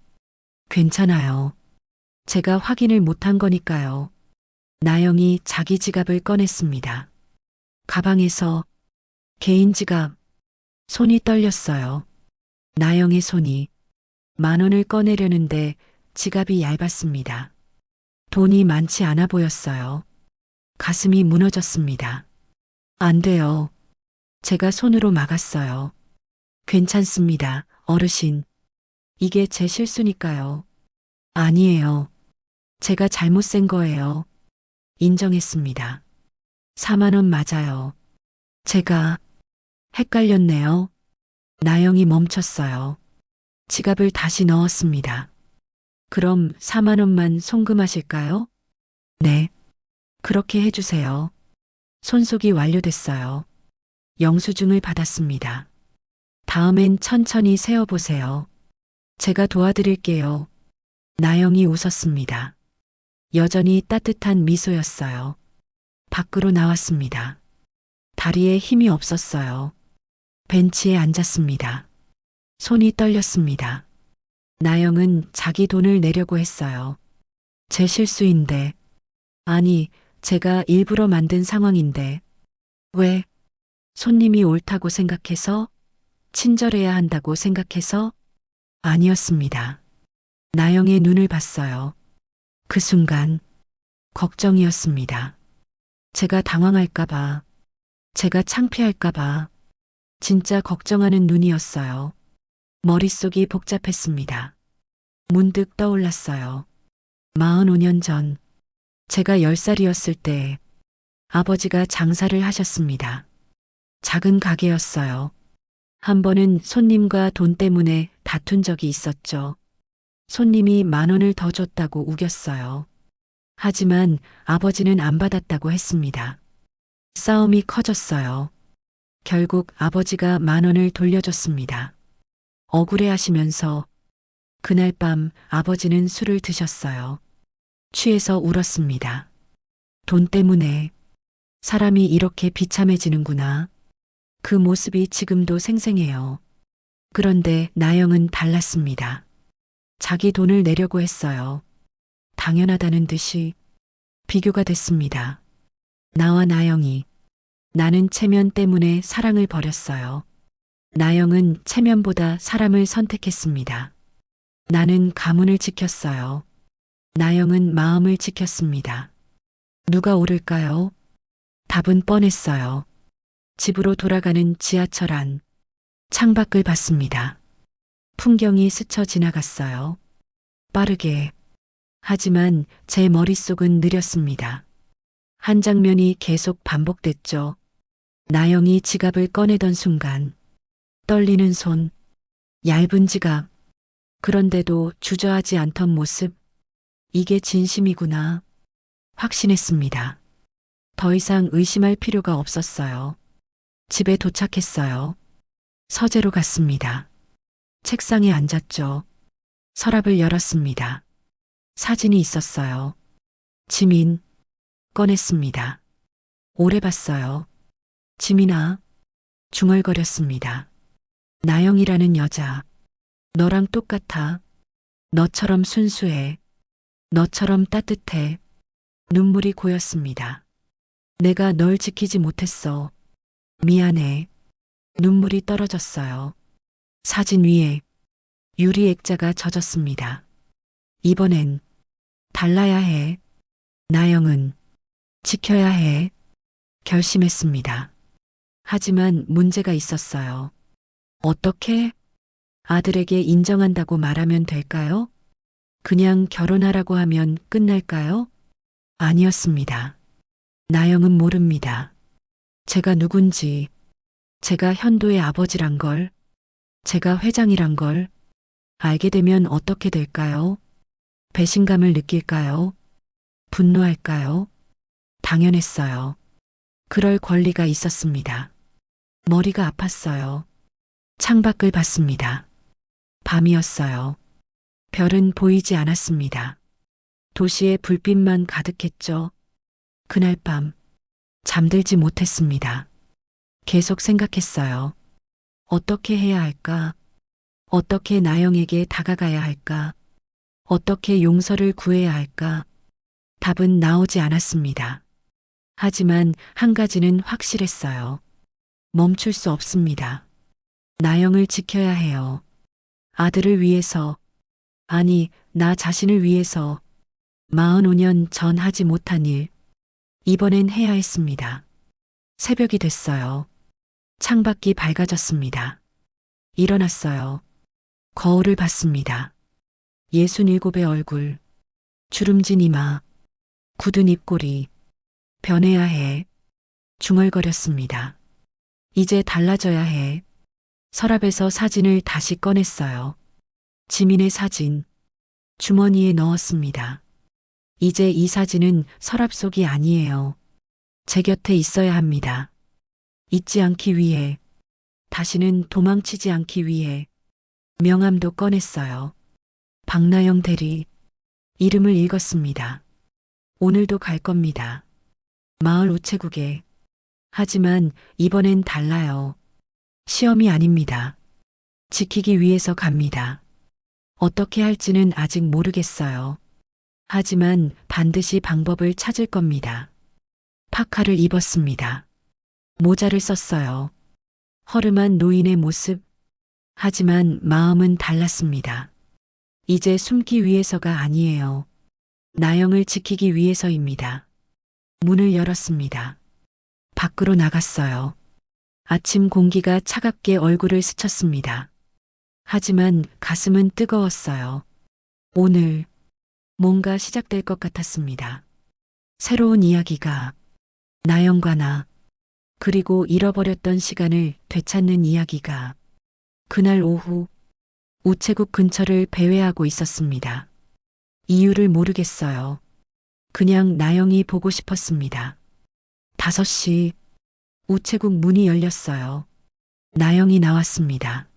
괜찮아요. 제가 확인을 못한 거니까요. 나영이 자기 지갑을 꺼냈습니다. 가방에서 개인 지갑. 손이 떨렸어요. 나영의 손이 1만 원을 꺼내려는데 지갑이 얇았습니다. 돈이 많지 않아 보였어요. 가슴이 무너졌습니다. 안 돼요. 제가 손으로 막았어요. 괜찮습니다, 어르신. 이게 제 실수니까요. 아니에요. 제가 잘못 센 거예요. 인정했습니다. 4만 원 맞아요. 제가 헷갈렸네요. 나영이 멈췄어요. 지갑을 다시 넣었습니다. 그럼 4만 원만 송금하실까요? 네. 그렇게 해주세요. 손속이 완료됐어요. 영수증을 받았습니다. 다음엔 천천히 세어보세요. 제가 도와드릴게요. 나영이 웃었습니다. 여전히 따뜻한 미소였어요. 밖으로 나왔습니다. 다리에 힘이 없었어요. 벤치에 앉았습니다. 손이 떨렸습니다. 나영은 자기 돈을 내려고 했어요. 제 실수인데. 아니, 제가 일부러 만든 상황인데. 왜? 손님이 옳다고 생각해서? 친절해야 한다고 생각해서? 아니었습니다. 나영의 눈을 봤어요. 그 순간 걱정이었습니다. 제가 당황할까봐, 제가 창피할까봐, 진짜 걱정하는 눈이었어요. 머릿속이 복잡했습니다. 문득 떠올랐어요. 45년 전, 제가 10살이었을 때 아버지가 장사를 하셨습니다. 작은 가게였어요. 한 번은 손님과 돈 때문에 다툰 적이 있었죠. 손님이 1만 원을 더 줬다고 우겼어요. 하지만 아버지는 안 받았다고 했습니다. 싸움이 커졌어요. 결국 아버지가 1만 원을 돌려줬습니다. 억울해하시면서 그날 밤 아버지는 술을 드셨어요. 취해서 울었습니다. 돈 때문에 사람이 이렇게 비참해지는구나. 그 모습이 지금도 생생해요. 그런데 나영은 달랐습니다. 자기 돈을 내려고 했어요. 당연하다는 듯이 비교가 됐습니다. 나와 나영이. 나는 체면 때문에 사랑을 버렸어요. 나영은 체면보다 사람을 선택했습니다. 나는 가문을 지켰어요. 나영은 마음을 지켰습니다. 누가 오를까요? 답은 뻔했어요. 집으로 돌아가는 지하철 안. 창밖을 봤습니다. 풍경이 스쳐 지나갔어요. 빠르게. 하지만 제 머릿속은 느렸습니다. 한 장면이 계속 반복됐죠. 나영이 지갑을 꺼내던 순간. 떨리는 손. 얇은 지갑. 그런데도 주저하지 않던 모습. 이게 진심이구나. 확신했습니다. 더 이상 의심할 필요가 없었어요. 집에 도착했어요. 서재로 갔습니다. 책상에 앉았죠. 서랍을 열었습니다. 사진이 있었어요. 지민. 꺼냈습니다. 오래 봤어요. 지민아. 중얼거렸습니다. 나영이라는 여자. 너랑 똑같아. 너처럼 순수해. 너처럼 따뜻해. 눈물이 고였습니다. 내가 널 지키지 못했어. 미안해. 눈물이 떨어졌어요. 사진 위에 유리 액자가 젖었습니다. 이번엔 달라야 해. 나영은 지켜야 해. 결심했습니다. 하지만 문제가 있었어요. 어떻게? 아들에게 인정한다고 말하면 될까요? 그냥 결혼하라고 하면 끝날까요? 아니었습니다. 나영은 모릅니다. 제가 누군지, 제가 현도의 아버지란 걸, 제가 회장이란 걸 알게 되면 어떻게 될까요? 배신감을 느낄까요? 분노할까요? 당연했어요. 그럴 권리가 있었습니다. 머리가 아팠어요. 창밖을 봤습니다. 밤이었어요. 별은 보이지 않았습니다. 도시의 불빛만 가득했죠. 그날 밤 잠들지 못했습니다. 계속 생각했어요. 어떻게 해야 할까? 어떻게 나영에게 다가가야 할까? 어떻게 용서를 구해야 할까? 답은 나오지 않았습니다. 하지만 한 가지는 확실했어요. 멈출 수 없습니다. 나영을 지켜야 해요. 아들을 위해서, 아니, 나 자신을 위해서 45년 전 하지 못한 일, 이번엔 해야 했습니다. 새벽이 됐어요. 창밖이 밝아졌습니다. 일어났어요. 거울을 봤습니다. 67의 얼굴, 주름진 이마, 굳은 입꼬리, 변해야 해. 중얼거렸습니다. 이제 달라져야 해. 서랍에서 사진을 다시 꺼냈어요. 지민의 사진, 주머니에 넣었습니다. 이제 이 사진은 서랍 속이 아니에요. 제 곁에 있어야 합니다. 잊지 않기 위해, 다시는 도망치지 않기 위해 명함도 꺼냈어요. 박나영 대리, 이름을 읽었습니다. 오늘도 갈 겁니다. 마을 우체국에. 하지만 이번엔 달라요. 시험이 아닙니다. 지키기 위해서 갑니다. 어떻게 할지는 아직 모르겠어요. 하지만 반드시 방법을 찾을 겁니다. 파카를 입었습니다. 모자를 썼어요. 허름한 노인의 모습. 하지만 마음은 달랐습니다. 이제 숨기 위해서가 아니에요. 나영을 지키기 위해서입니다. 문을 열었습니다. 밖으로 나갔어요. 아침 공기가 차갑게 얼굴을 스쳤습니다. 하지만 가슴은 뜨거웠어요. 오늘 뭔가 시작될 것 같았습니다. 새로운 이야기가 나영과 나 그리고 잃어버렸던 시간을 되찾는 이야기가 그날 오후 우체국 근처를 배회하고 있었습니다. 이유를 모르겠어요. 그냥 나영이 보고 싶었습니다. 5시 우체국 문이 열렸어요. 나영이 나왔습니다.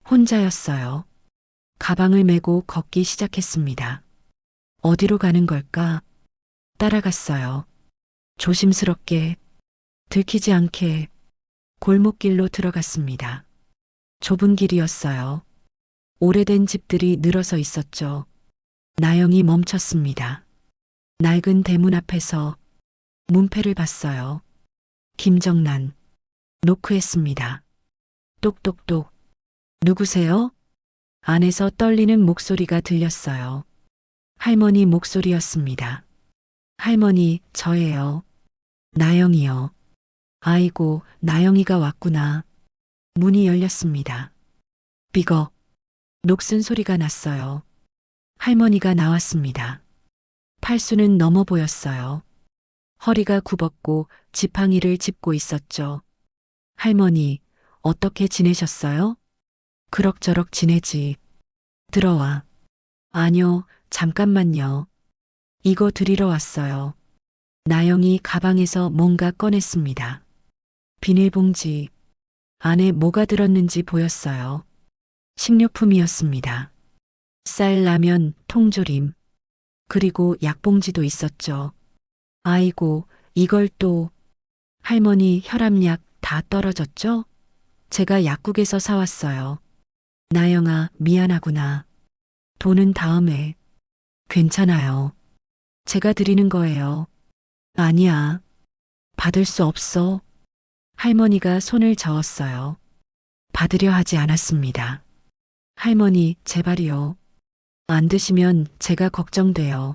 혼자였어요. 가방을 메고 걷기 시작했습니다. 어디로 가는 걸까? 따라갔어요. 조심스럽게, 들키지 않게 골목길로 들어갔습니다. 좁은 길이었어요. 오래된 집들이 늘어서 있었죠. 나영이 멈췄습니다. 낡은 대문 앞에서 문패를 봤어요. 김정란. 노크했습니다. 똑똑똑. 누구세요? 안에서 떨리는 목소리가 들렸어요. 할머니 목소리였습니다. 할머니, 저예요. 나영이요. 아이고, 나영이가 왔구나. 문이 열렸습니다. 삐걱. 녹슨 소리가 났어요. 할머니가 나왔습니다. 팔수는 넘어 보였어요. 허리가 굽었고 지팡이를 짚고 있었죠. 할머니, 어떻게 지내셨어요? 그럭저럭 지내지. 들어와. 아니요, 잠깐만요. 이거 드리러 왔어요. 나영이 가방에서 뭔가 꺼냈습니다. 비닐봉지. 안에 뭐가 들었는지 보였어요. 식료품이었습니다. 쌀, 라면, 통조림. 그리고 약봉지도 있었죠. 아이고, 이걸 또. 할머니 혈압약 다 떨어졌죠? 제가 약국에서 사왔어요. 나영아, 미안하구나. 돈은 다음에. 괜찮아요. 제가 드리는 거예요. 아니야. 받을 수 없어. 할머니가 손을 저었어요. 받으려 하지 않았습니다. 할머니, 제발이요. 안 드시면 제가 걱정돼요.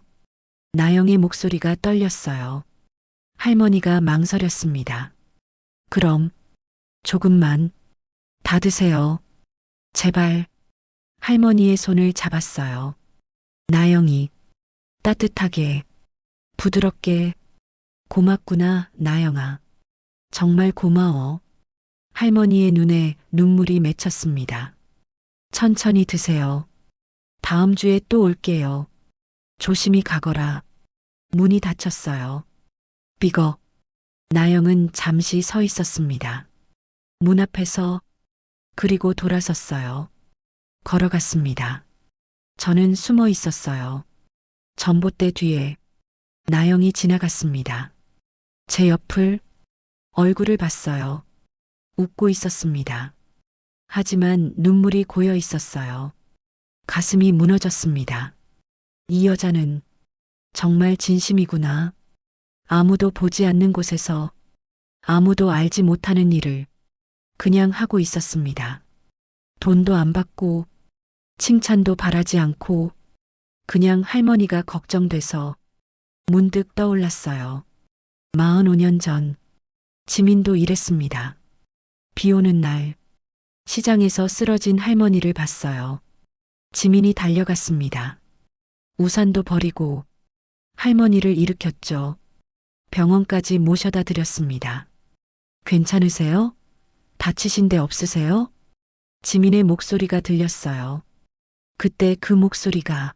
나영의 목소리가 떨렸어요. 할머니가 망설였습니다. 그럼, 조금만. 다 드세요. 제발. 할머니의 손을 잡았어요. 나영이, 따뜻하게, 부드럽게, 고맙구나, 나영아. 정말 고마워. 할머니의 눈에 눈물이 맺혔습니다. 천천히 드세요. 다음 주에 또 올게요. 조심히 가거라. 문이 닫혔어요. 삐걱. 나영은 잠시 서 있었습니다. 문 앞에서, 그리고 돌아섰어요. 걸어갔습니다. 저는 숨어 있었어요. 전봇대 뒤에 나영이 지나갔습니다. 제 옆을, 얼굴을 봤어요. 웃고 있었습니다. 하지만 눈물이 고여 있었어요. 가슴이 무너졌습니다. 이 여자는 정말 진심이구나. 아무도 보지 않는 곳에서 아무도 알지 못하는 일을 그냥 하고 있었습니다. 돈도 안 받고 칭찬도 바라지 않고 그냥 할머니가 걱정돼서 문득 떠올랐어요. 45년 전 지민도 이랬습니다. 비 오는 날 시장에서 쓰러진 할머니를 봤어요. 지민이 달려갔습니다. 우산도 버리고 할머니를 일으켰죠. 병원까지 모셔다 드렸습니다. 괜찮으세요? 다치신 데 없으세요? 지민의 목소리가 들렸어요. 그때 그 목소리가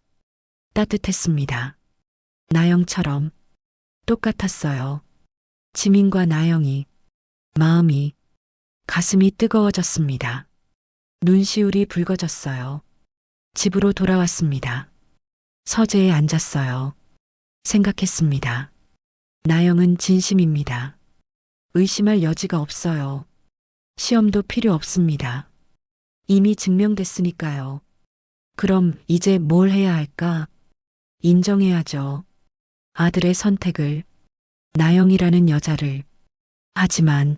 따뜻했습니다. 나영처럼 똑같았어요. 지민과 나영이, 마음이, 가슴이 뜨거워졌습니다. 눈시울이 붉어졌어요. 집으로 돌아왔습니다. 서재에 앉았어요. 생각했습니다. 나영은 진심입니다. 의심할 여지가 없어요. 시험도 필요 없습니다. 이미 증명됐으니까요. 그럼 이제 뭘 해야 할까? 인정해야죠. 아들의 선택을, 나영이라는 여자를. 하지만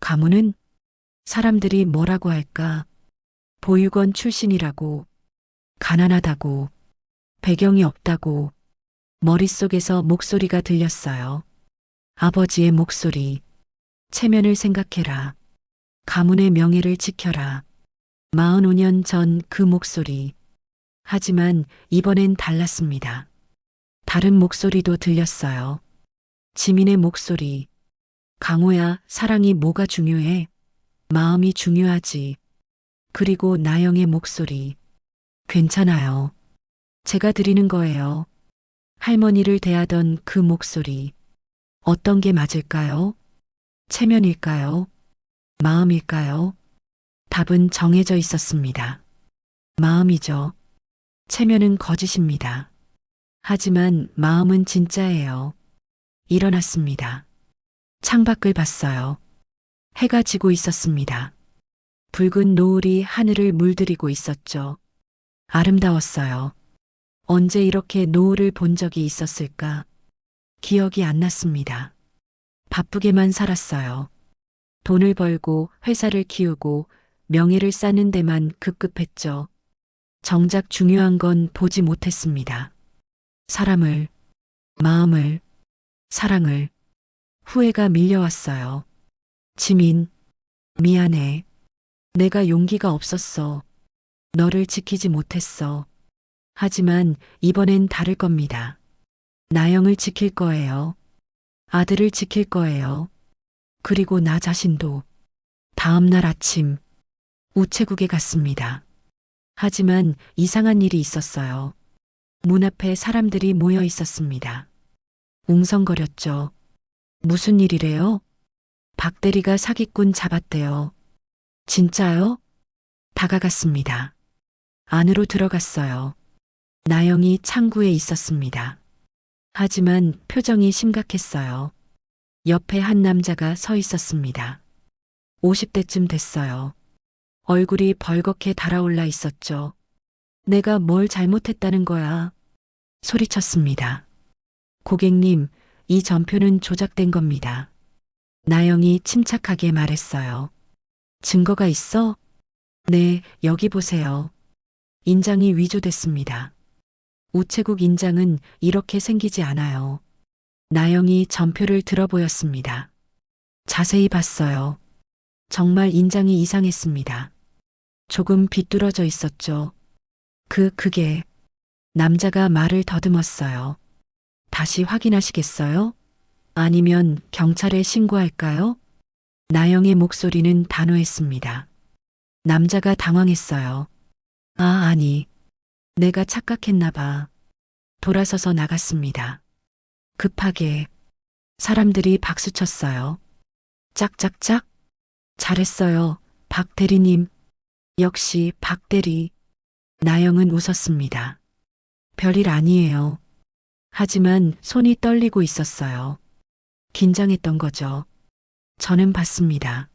가문은 사람들이 뭐라고 할까? 보육원 출신이라고, 가난하다고, 배경이 없다고. 머릿속에서 목소리가 들렸어요. 아버지의 목소리. 체면을 생각해라. 가문의 명예를 지켜라. 45년 전 그 목소리. 하지만 이번엔 달랐습니다. 다른 목소리도 들렸어요. 지민의 목소리. 강호야, 사랑이 뭐가 중요해? 마음이 중요하지. 그리고 나영의 목소리. 괜찮아요. 제가 드리는 거예요. 할머니를 대하던 그 목소리. 어떤 게 맞을까요? 체면일까요? 마음일까요? 답은 정해져 있었습니다. 마음이죠. 체면은 거짓입니다. 하지만 마음은 진짜예요. 일어났습니다. 창밖을 봤어요. 해가 지고 있었습니다. 붉은 노을이 하늘을 물들이고 있었죠. 아름다웠어요. 언제 이렇게 노을을 본 적이 있었을까? 기억이 안 났습니다. 바쁘게만 살았어요. 돈을 벌고 회사를 키우고 명예를 쌓는 데만 급급했죠. 정작 중요한 건 보지 못했습니다. 사람을, 마음을, 사랑을. 후회가 밀려왔어요. 지민, 미안해. 내가 용기가 없었어. 너를 지키지 못했어. 하지만 이번엔 다를 겁니다. 나영을 지킬 거예요. 아들을 지킬 거예요. 그리고 나 자신도. 다음 날 아침, 우체국에 갔습니다. 하지만 이상한 일이 있었어요. 문 앞에 사람들이 모여 있었습니다. 웅성거렸죠. 무슨 일이래요? 박 대리가 사기꾼 잡았대요. 진짜요? 다가갔습니다. 안으로 들어갔어요. 나영이 창구에 있었습니다. 하지만 표정이 심각했어요. 옆에 한 남자가 서 있었습니다. 50대쯤 됐어요. 얼굴이 벌겋게 달아올라 있었죠. 내가 뭘 잘못했다는 거야? 소리쳤습니다. 고객님, 이 전표는 조작된 겁니다. 나영이 침착하게 말했어요. 증거가 있어? 네, 여기 보세요. 인장이 위조됐습니다. 우체국 인장은 이렇게 생기지 않아요. 나영이 전표를 들어 보였습니다. 자세히 봤어요. 정말 인장이 이상했습니다. 조금 비뚤어져 있었죠. 그게 남자가 말을 더듬었어요. 다시 확인하시겠어요? 아니면 경찰에 신고할까요? 나영의 목소리는 단호했습니다. 남자가 당황했어요. 아니. 내가 착각했나 봐. 돌아서서 나갔습니다. 급하게 사람들이 박수쳤어요. 짝짝짝. 잘했어요, 박 대리님. 역시 박 대리. 나영은 웃었습니다. 별일 아니에요. 하지만 손이 떨리고 있었어요. 긴장했던 거죠. 저는 봤습니다.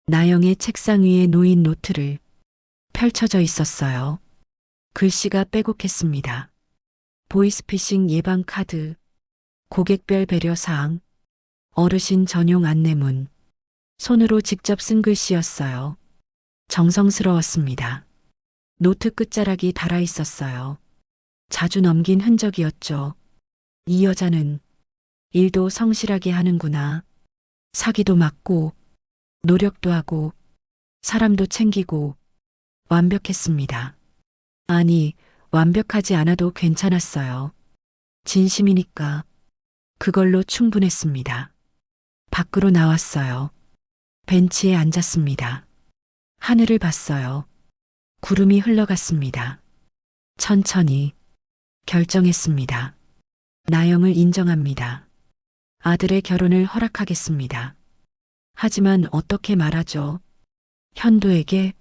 나영의 책상 위에 놓인 노트를. 펼쳐져 있었어요. 글씨가 빼곡했습니다. 보이스피싱 예방 카드, 고객별 배려 사항, 어르신 전용 안내문. 손으로 직접 쓴 글씨였어요. 정성스러웠습니다. 노트 끝자락이 달아 있었어요. 자주 넘긴 흔적이었죠. 이 여자는 일도 성실하게 하는구나. 사기도 맞고, 노력도 하고, 사람도 챙기고, 완벽했습니다. 아니, 완벽하지 않아도 괜찮았어요. 진심이니까 그걸로 충분했습니다. 밖으로 나왔어요. 벤치에 앉았습니다. 하늘을 봤어요. 구름이 흘러갔습니다. 천천히 결정했습니다. 나영을 인정합니다. 아들의 결혼을 허락하겠습니다. 하지만 어떻게 말하죠? 현도에게,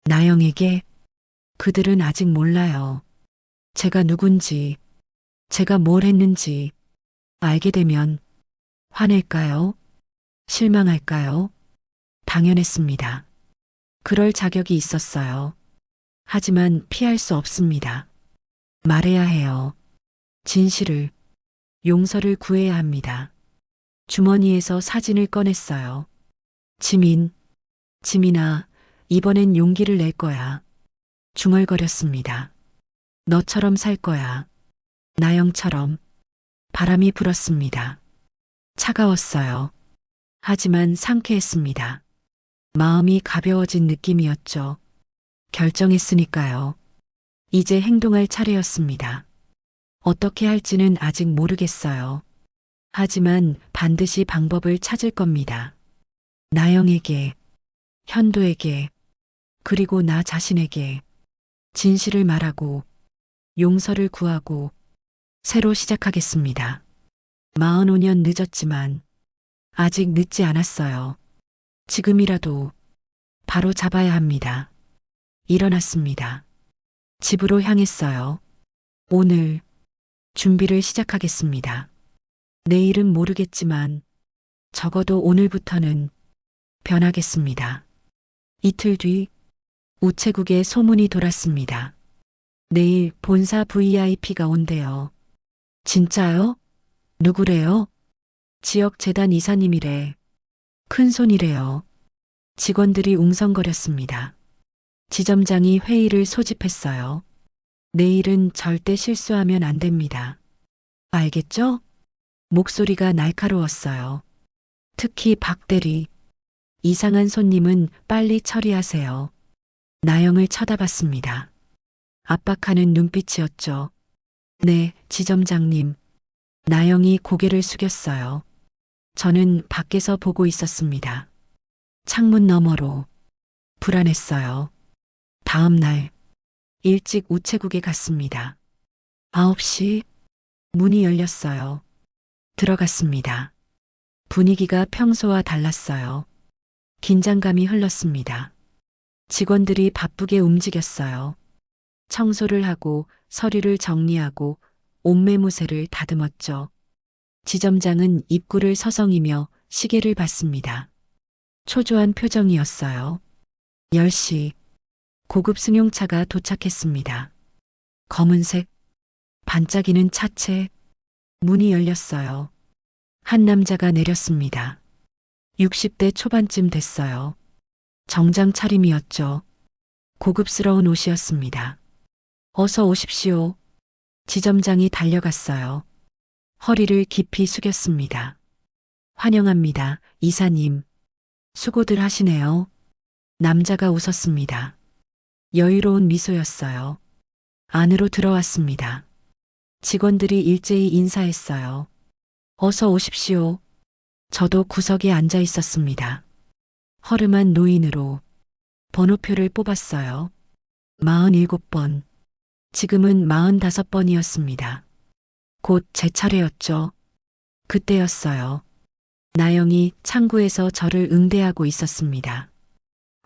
나영에게. 그들은 아직 몰라요. 제가 누군지, 제가 뭘 했는지 알게 되면 화낼까요? 실망할까요? 당연했습니다. 그럴 자격이 있었어요. 하지만 피할 수 없습니다. 말해야 해요. 진실을, 용서를 구해야 합니다. 주머니에서 사진을 꺼냈어요. 지민아, 이번엔 용기를 낼 거야. 중얼거렸습니다. 너처럼 살 거야. 나영처럼. 바람이 불었습니다. 차가웠어요. 하지만 상쾌했습니다. 마음이 가벼워진 느낌이었죠. 결정했으니까요. 이제 행동할 차례였습니다. 어떻게 할지는 아직 모르겠어요. 하지만 반드시 방법을 찾을 겁니다. 나영에게, 현도에게, 그리고 나 자신에게 진실을 말하고 용서를 구하고 새로 시작하겠습니다. 45년 늦었지만 아직 늦지 않았어요. 지금이라도 바로 잡아야 합니다. 일어났습니다. 집으로 향했어요. 오늘 준비를 시작하겠습니다. 내일은 모르겠지만 적어도 오늘부터는 변하겠습니다. 이틀 뒤 우체국에 소문이 돌았습니다. 내일 본사 VIP가 온대요. 진짜요? 누구래요? 지역 재단 이사님이래. 큰손이래요. 직원들이 웅성거렸습니다. 지점장이 회의를 소집했어요. 내일은 절대 실수하면 안 됩니다. 알겠죠? 목소리가 날카로웠어요. 특히 박 대리. 이상한 손님은 빨리 처리하세요. 나영을 쳐다봤습니다. 압박하는 눈빛이었죠. 네, 지점장님. 나영이 고개를 숙였어요. 저는 밖에서 보고 있었습니다. 창문 너머로. 불안했어요. 다음 날, 일찍 우체국에 갔습니다. 9시, 문이 열렸어요. 들어갔습니다. 분위기가 평소와 달랐어요. 긴장감이 흘렀습니다. 직원들이 바쁘게 움직였어요. 청소를 하고 서류를 정리하고 옷매무새를 다듬었죠. 지점장은 입구를 서성이며 시계를 봤습니다. 초조한 표정이었어요. 10시, 고급 승용차가 도착했습니다. 검은색, 반짝이는 차체, 문이 열렸어요. 한 남자가 내렸습니다. 60대 초반쯤 됐어요. 정장 차림이었죠. 고급스러운 옷이었습니다. 어서 오십시오. 지점장이 달려갔어요. 허리를 깊이 숙였습니다. 환영합니다, 이사님. 수고들 하시네요. 남자가 웃었습니다. 여유로운 미소였어요. 안으로 들어왔습니다. 직원들이 일제히 인사했어요. 어서 오십시오. 저도 구석에 앉아 있었습니다. 허름한 노인으로 번호표를 뽑았어요. 47번. 지금은 45번이었습니다. 곧 제 차례였죠. 그때였어요. 나영이 창구에서 저를 응대하고 있었습니다.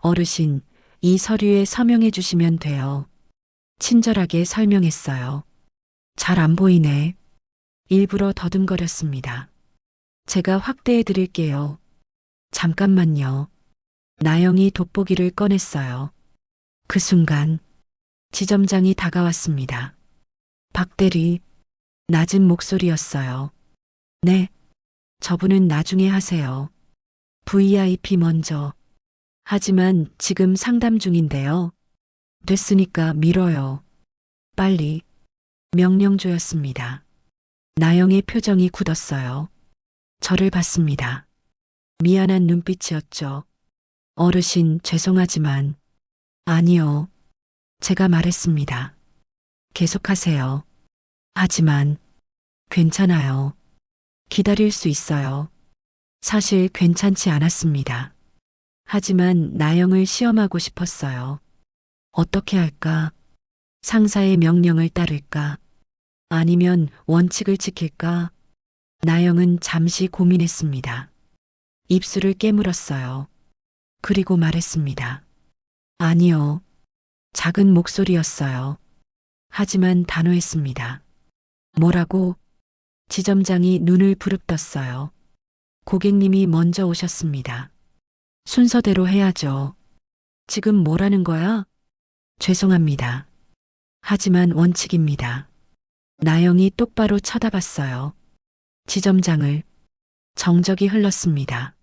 어르신, 이 서류에 서명해 주시면 돼요. 친절하게 설명했어요. 잘 안 보이네. 일부러 더듬거렸습니다. 제가 확대해 드릴게요. 잠깐만요. 나영이 돋보기를 꺼냈어요. 그 순간 지점장이 다가왔습니다. 박 대리, 낮은 목소리였어요. 네, 저분은 나중에 하세요. VIP 먼저. 하지만 지금 상담 중인데요. 됐으니까 미뤄요. 빨리. 명령조였습니다. 나영의 표정이 굳었어요. 저를 봤습니다. 미안한 눈빛이었죠. 어르신, 죄송하지만. 아니요. 제가 말했습니다. 계속하세요. 하지만, 괜찮아요. 기다릴 수 있어요. 사실 괜찮지 않았습니다. 하지만 나영을 시험하고 싶었어요. 어떻게 할까? 상사의 명령을 따를까? 아니면 원칙을 지킬까? 나영은 잠시 고민했습니다. 입술을 깨물었어요. 그리고 말했습니다. 아니요. 작은 목소리였어요. 하지만 단호했습니다. 뭐라고? 지점장이 눈을 부릅떴어요. 고객님이 먼저 오셨습니다. 순서대로 해야죠. 지금 뭐라는 거야? 죄송합니다. 하지만 원칙입니다. 나영이 똑바로 쳐다봤어요. 지점장을. 정적이 흘렀습니다.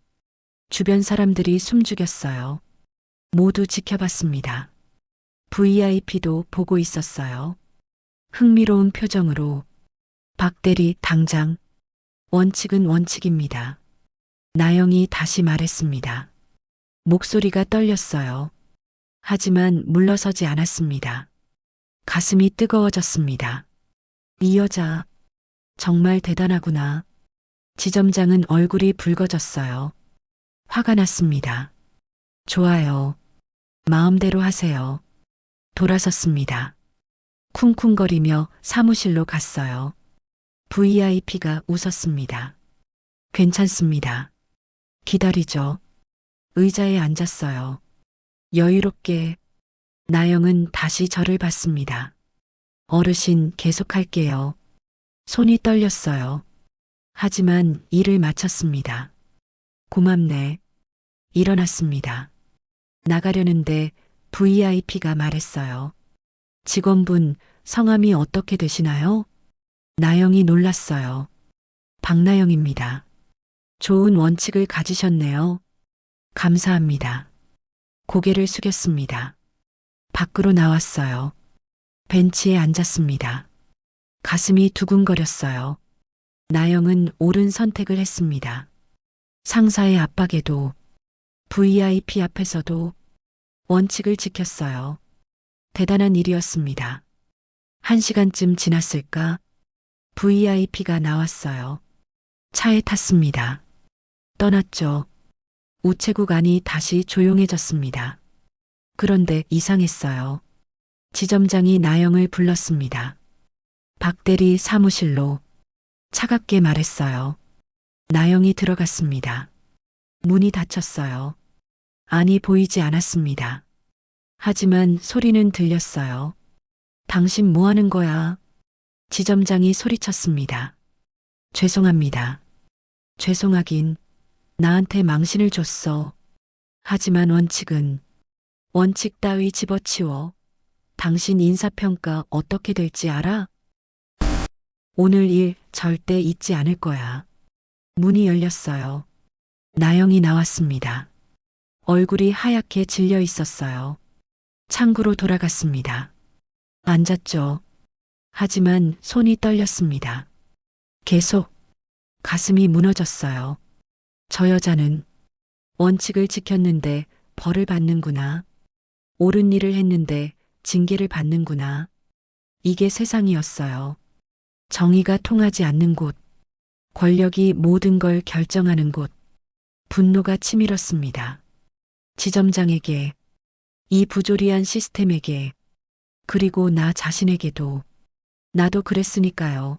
주변 사람들이 숨죽였어요. 모두 지켜봤습니다. VIP도 보고 있었어요. 흥미로운 표정으로. 박 대리, 당장. 원칙은 원칙입니다. 나영이 다시 말했습니다. 목소리가 떨렸어요. 하지만 물러서지 않았습니다. 가슴이 뜨거워졌습니다. 이 여자, 정말 대단하구나. 지점장은 얼굴이 붉어졌어요. 화가 났습니다. 좋아요. 마음대로 하세요. 돌아섰습니다. 쿵쿵거리며 사무실로 갔어요. VIP가 웃었습니다. 괜찮습니다. 기다리죠. 의자에 앉았어요. 여유롭게. 나영은 다시 저를 봤습니다. 어르신, 계속할게요. 손이 떨렸어요. 하지만 일을 마쳤습니다. 고맙네. 일어났습니다. 나가려는데 VIP가 말했어요. 직원분, 성함이 어떻게 되시나요? 나영이 놀랐어요. 박나영입니다. 좋은 원칙을 가지셨네요. 감사합니다. 고개를 숙였습니다. 밖으로 나왔어요. 벤치에 앉았습니다. 가슴이 두근거렸어요. 나영은 옳은 선택을 했습니다. 상사의 압박에도 VIP 앞에서도 원칙을 지켰어요. 대단한 일이었습니다. 1시간쯤 지났을까? VIP가 나왔어요. 차에 탔습니다. 떠났죠. 우체국 안이 다시 조용해졌습니다. 그런데 이상했어요. 지점장이 나영을 불렀습니다. 박대리 사무실로 차갑게 말했어요. 나영이 들어갔습니다. 문이 닫혔어요. 안이 보이지 않았습니다. 하지만 소리는 들렸어요. 당신 뭐 하는 거야? 지점장이 소리쳤습니다. 죄송합니다. 죄송하긴 나한테 망신을 줬어. 하지만 원칙 따위 집어치워. 당신 인사평가 어떻게 될지 알아? 오늘 일 절대 잊지 않을 거야. 문이 열렸어요. 나영이 나왔습니다. 얼굴이 하얗게 질려 있었어요. 창구로 돌아갔습니다. 앉았죠. 하지만 손이 떨렸습니다. 계속 가슴이 무너졌어요. 저 여자는 원칙을 지켰는데 벌을 받는구나. 옳은 일을 했는데 징계를 받는구나. 이게 세상이었어요. 정의가 통하지 않는 곳, 권력이 모든 걸 결정하는 곳, 분노가 치밀었습니다. 지점장에게, 이 부조리한 시스템에게, 그리고 나 자신에게도. 나도 그랬으니까요.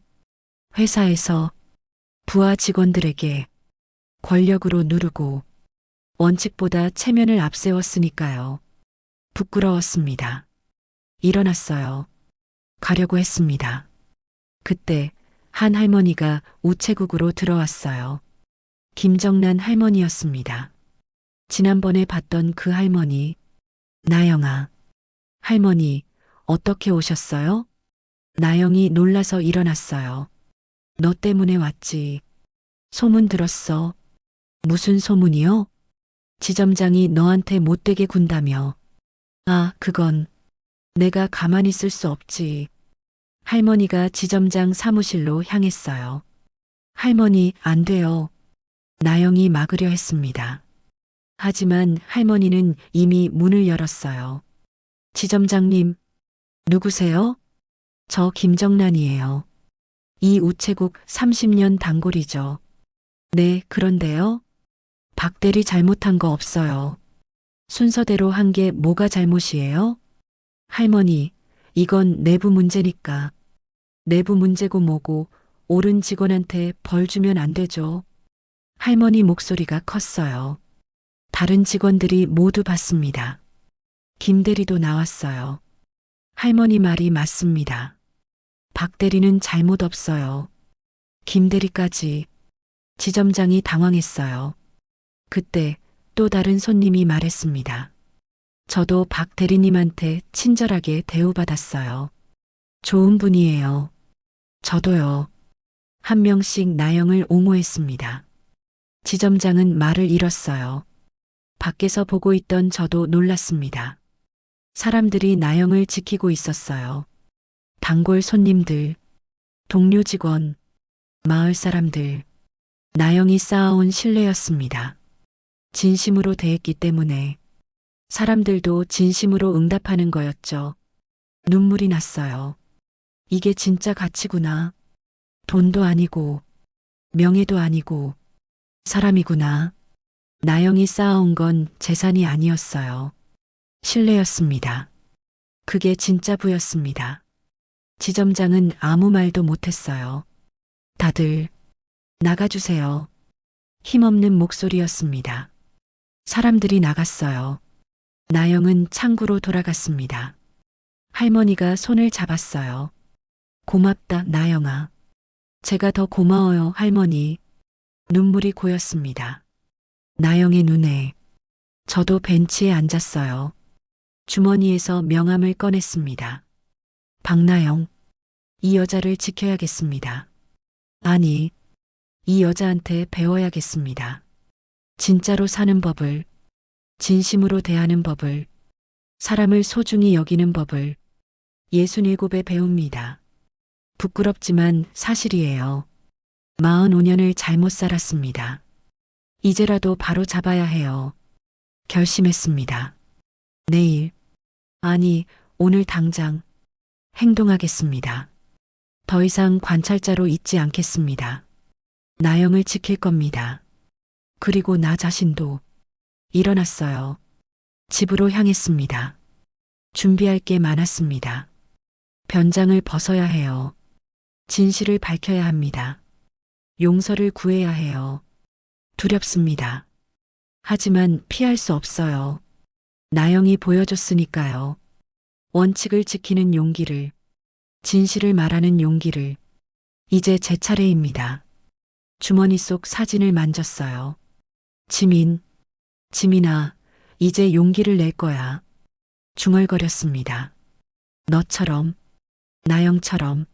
회사에서 부하 직원들에게 권력으로 누르고 원칙보다 체면을 앞세웠으니까요. 부끄러웠습니다. 일어났어요. 가려고 했습니다. 그때 한 할머니가 우체국으로 들어왔어요. 김정란 할머니였습니다. 지난번에 봤던 그 할머니. 나영아. 할머니, 어떻게 오셨어요? 나영이 놀라서 일어났어요. 너 때문에 왔지. 소문 들었어. 무슨 소문이요? 지점장이 너한테 못되게 군다며. 아, 그건 내가 가만히 있을 수 없지. 할머니가 지점장 사무실로 향했어요. 할머니, 안 돼요. 나영이 막으려 했습니다. 하지만 할머니는 이미 문을 열었어요. 지점장님, 누구세요? 저 김정란이에요. 이 우체국 30년 단골이죠. 네, 그런데요. 박대리 잘못한 거 없어요. 순서대로 한 게 뭐가 잘못이에요? 할머니, 이건 내부 문제니까. 내부 문제고 뭐고 옳은 직원한테 벌 주면 안 되죠. 할머니 목소리가 컸어요. 다른 직원들이 모두 봤습니다. 김대리도 나왔어요. 할머니 말이 맞습니다. 박대리는 잘못 없어요. 김대리까지. 지점장이 당황했어요. 그때 또 다른 손님이 말했습니다. 저도 박 대리님한테 친절하게 대우받았어요. 좋은 분이에요. 저도요. 한 명씩 나영을 옹호했습니다. 지점장은 말을 잃었어요. 밖에서 보고 있던 저도 놀랐습니다. 사람들이 나영을 지키고 있었어요. 단골 손님들, 동료 직원, 마을 사람들. 나영이 쌓아온 신뢰였습니다. 진심으로 대했기 때문에 사람들도 진심으로 응답하는 거였죠. 눈물이 났어요. 이게 진짜 가치구나. 돈도 아니고 명예도 아니고 사람이구나. 나영이 쌓아온 건 재산이 아니었어요. 신뢰였습니다. 그게 진짜 부였습니다. 지점장은 아무 말도 못했어요. 다들 나가주세요. 힘없는 목소리였습니다. 사람들이 나갔어요. 나영은 창구로 돌아갔습니다. 할머니가 손을 잡았어요. 고맙다, 나영아. 제가 더 고마워요, 할머니. 눈물이 고였습니다. 나영의 눈에. 저도 벤치에 앉았어요. 주머니에서 명함을 꺼냈습니다. 박나영, 이 여자를 지켜야겠습니다. 아니, 이 여자한테 배워야겠습니다. 진짜로 사는 법을, 진심으로 대하는 법을, 사람을 소중히 여기는 법을 67에 배웁니다. 부끄럽지만 사실이에요. 45년을 잘못 살았습니다. 이제라도 바로 잡아야 해요. 결심했습니다. 내일, 아니, 오늘 당장 행동하겠습니다. 더 이상 관찰자로 있지 않겠습니다. 나영을 지킬 겁니다. 그리고 나 자신도 일어났어요. 집으로 향했습니다. 준비할 게 많았습니다. 변장을 벗어야 해요. 진실을 밝혀야 합니다. 용서를 구해야 해요. 두렵습니다. 하지만 피할 수 없어요. 나영이 보여줬으니까요. 원칙을 지키는 용기를, 진실을 말하는 용기를. 이제 제 차례입니다. 주머니 속 사진을 만졌어요. 지민아, 이제 용기를 낼 거야. 중얼거렸습니다. 너처럼, 나영처럼.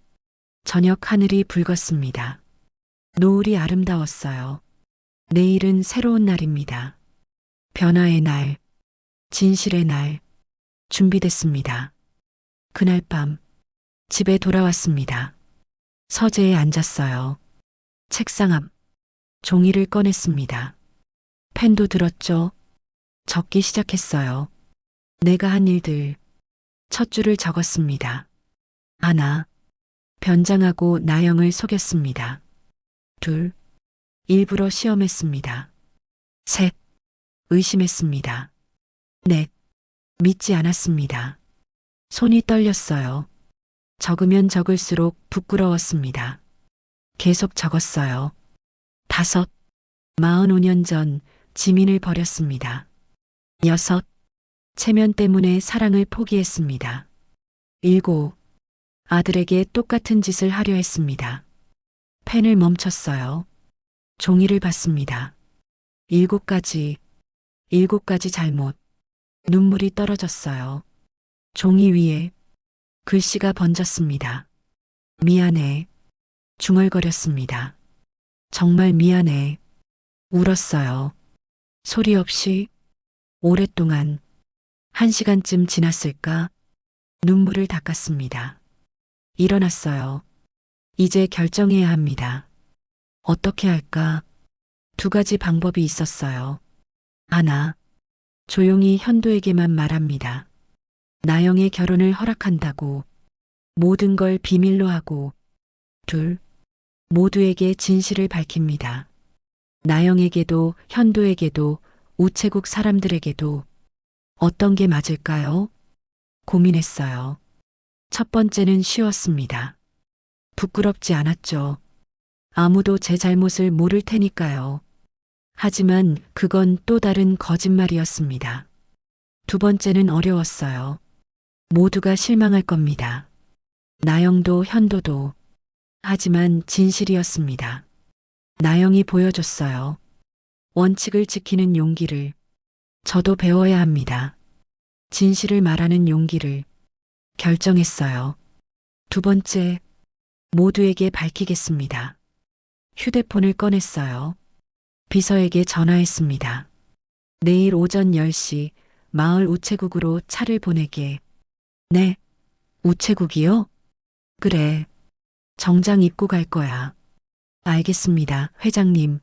저녁 하늘이 붉었습니다. 노을이 아름다웠어요. 내일은 새로운 날입니다. 변화의 날, 진실의 날, 준비됐습니다. 그날 밤, 집에 돌아왔습니다. 서재에 앉았어요. 책상 앞, 종이를 꺼냈습니다. 펜도 들었죠? 적기 시작했어요. 내가 한 일들, 첫 줄을 적었습니다. 하나, 변장하고 나영을 속였습니다. 둘, 일부러 시험했습니다. 셋, 의심했습니다. 넷, 믿지 않았습니다. 손이 떨렸어요. 적으면 적을수록 부끄러웠습니다. 계속 적었어요. 다섯, 45년 전 지민을 버렸습니다. 여섯, 체면 때문에 사랑을 포기했습니다. 일곱, 아들에게 똑같은 짓을 하려 했습니다. 펜을 멈췄어요. 종이를 봤습니다. 일곱 가지 잘못. 눈물이 떨어졌어요. 종이 위에 글씨가 번졌습니다. 미안해. 중얼거렸습니다. 정말 미안해. 울었어요. 소리 없이 오랫동안 1시간쯤 지났을까? 눈물을 닦았습니다. 일어났어요. 이제 결정해야 합니다. 어떻게 할까? 2가지 방법이 있었어요. 하나, 조용히 현도에게만 말합니다. 나영의 결혼을 허락한다고, 모든 걸 비밀로 하고. 둘, 모두에게 진실을 밝힙니다. 나영에게도 현도에게도 우체국 사람들에게도. 어떤 게 맞을까요? 고민했어요. 첫 번째는 쉬웠습니다. 부끄럽지 않았죠. 아무도 제 잘못을 모를 테니까요. 하지만 그건 또 다른 거짓말이었습니다. 두 번째는 어려웠어요. 모두가 실망할 겁니다. 나영도 현도도. 하지만 진실이었습니다. 나영이 보여줬어요. 원칙을 지키는 용기를. 저도 배워야 합니다. 진실을 말하는 용기를. 결정했어요. 두 번째, 모두에게 밝히겠습니다. 휴대폰을 꺼냈어요. 비서에게 전화했습니다. 내일 오전 10시 마을 우체국으로 차를 보내게. 네, 우체국이요? 그래, 정장 입고 갈 거야. 알겠습니다, 회장님.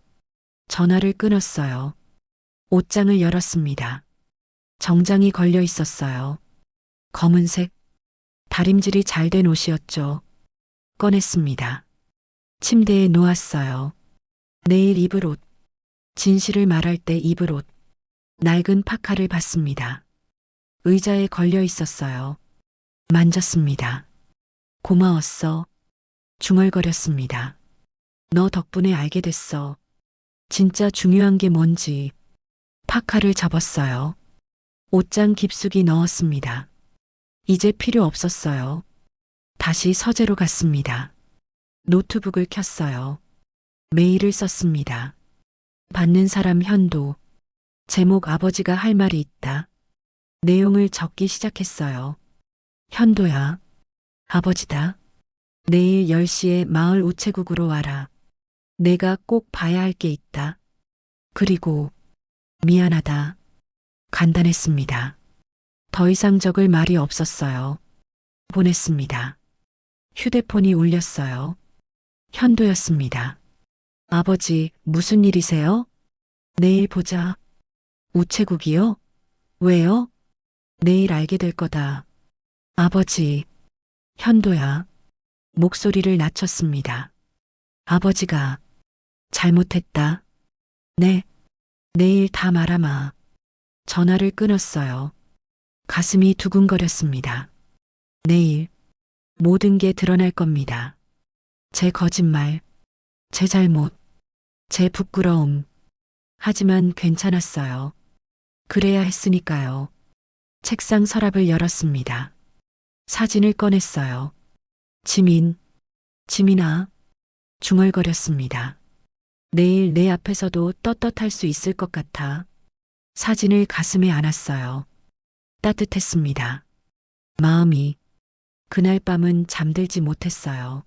전화를 끊었어요. 옷장을 열었습니다. 정장이 걸려 있었어요. 검은색, 다림질이 잘 된 옷이었죠. 꺼냈습니다. 침대에 놓았어요. 내일 입을 옷, 진실을 말할 때 입을 옷. 낡은 파카를 봤습니다. 의자에 걸려 있었어요. 만졌습니다. 고마웠어. 중얼거렸습니다. 너 덕분에 알게 됐어. 진짜 중요한 게 뭔지. 파카를 접었어요. 옷장 깊숙이 넣었습니다. 이제 필요 없었어요. 다시 서재로 갔습니다. 노트북을 켰어요. 메일을 썼습니다. 받는 사람 현도. 제목 아버지가 할 말이 있다. 내용을 적기 시작했어요. 현도야. 아버지다. 내일 10시에 마을 우체국으로 와라. 내가 꼭 봐야 할 게 있다. 그리고 미안하다. 간단했습니다. 더 이상 적을 말이 없었어요. 보냈습니다. 휴대폰이 울렸어요. 현도였습니다. 아버지, 무슨 일이세요? 내일 보자. 우체국이요? 왜요? 내일 알게 될 거다. 아버지, 현도야. 목소리를 낮췄습니다. 아버지가 잘못했다. 네, 내일 다 말아마. 전화를 끊었어요. 가슴이 두근거렸습니다. 내일 모든 게 드러날 겁니다. 제 거짓말, 제 잘못, 제 부끄러움. 하지만 괜찮았어요. 그래야 했으니까요. 책상 서랍을 열었습니다. 사진을 꺼냈어요. 지민아, 중얼거렸습니다. 내일 내 앞에서도 떳떳할 수 있을 것 같아. 사진을 가슴에 안았어요. 따뜻했습니다. 마음이 그날 밤은 잠들지 못했어요.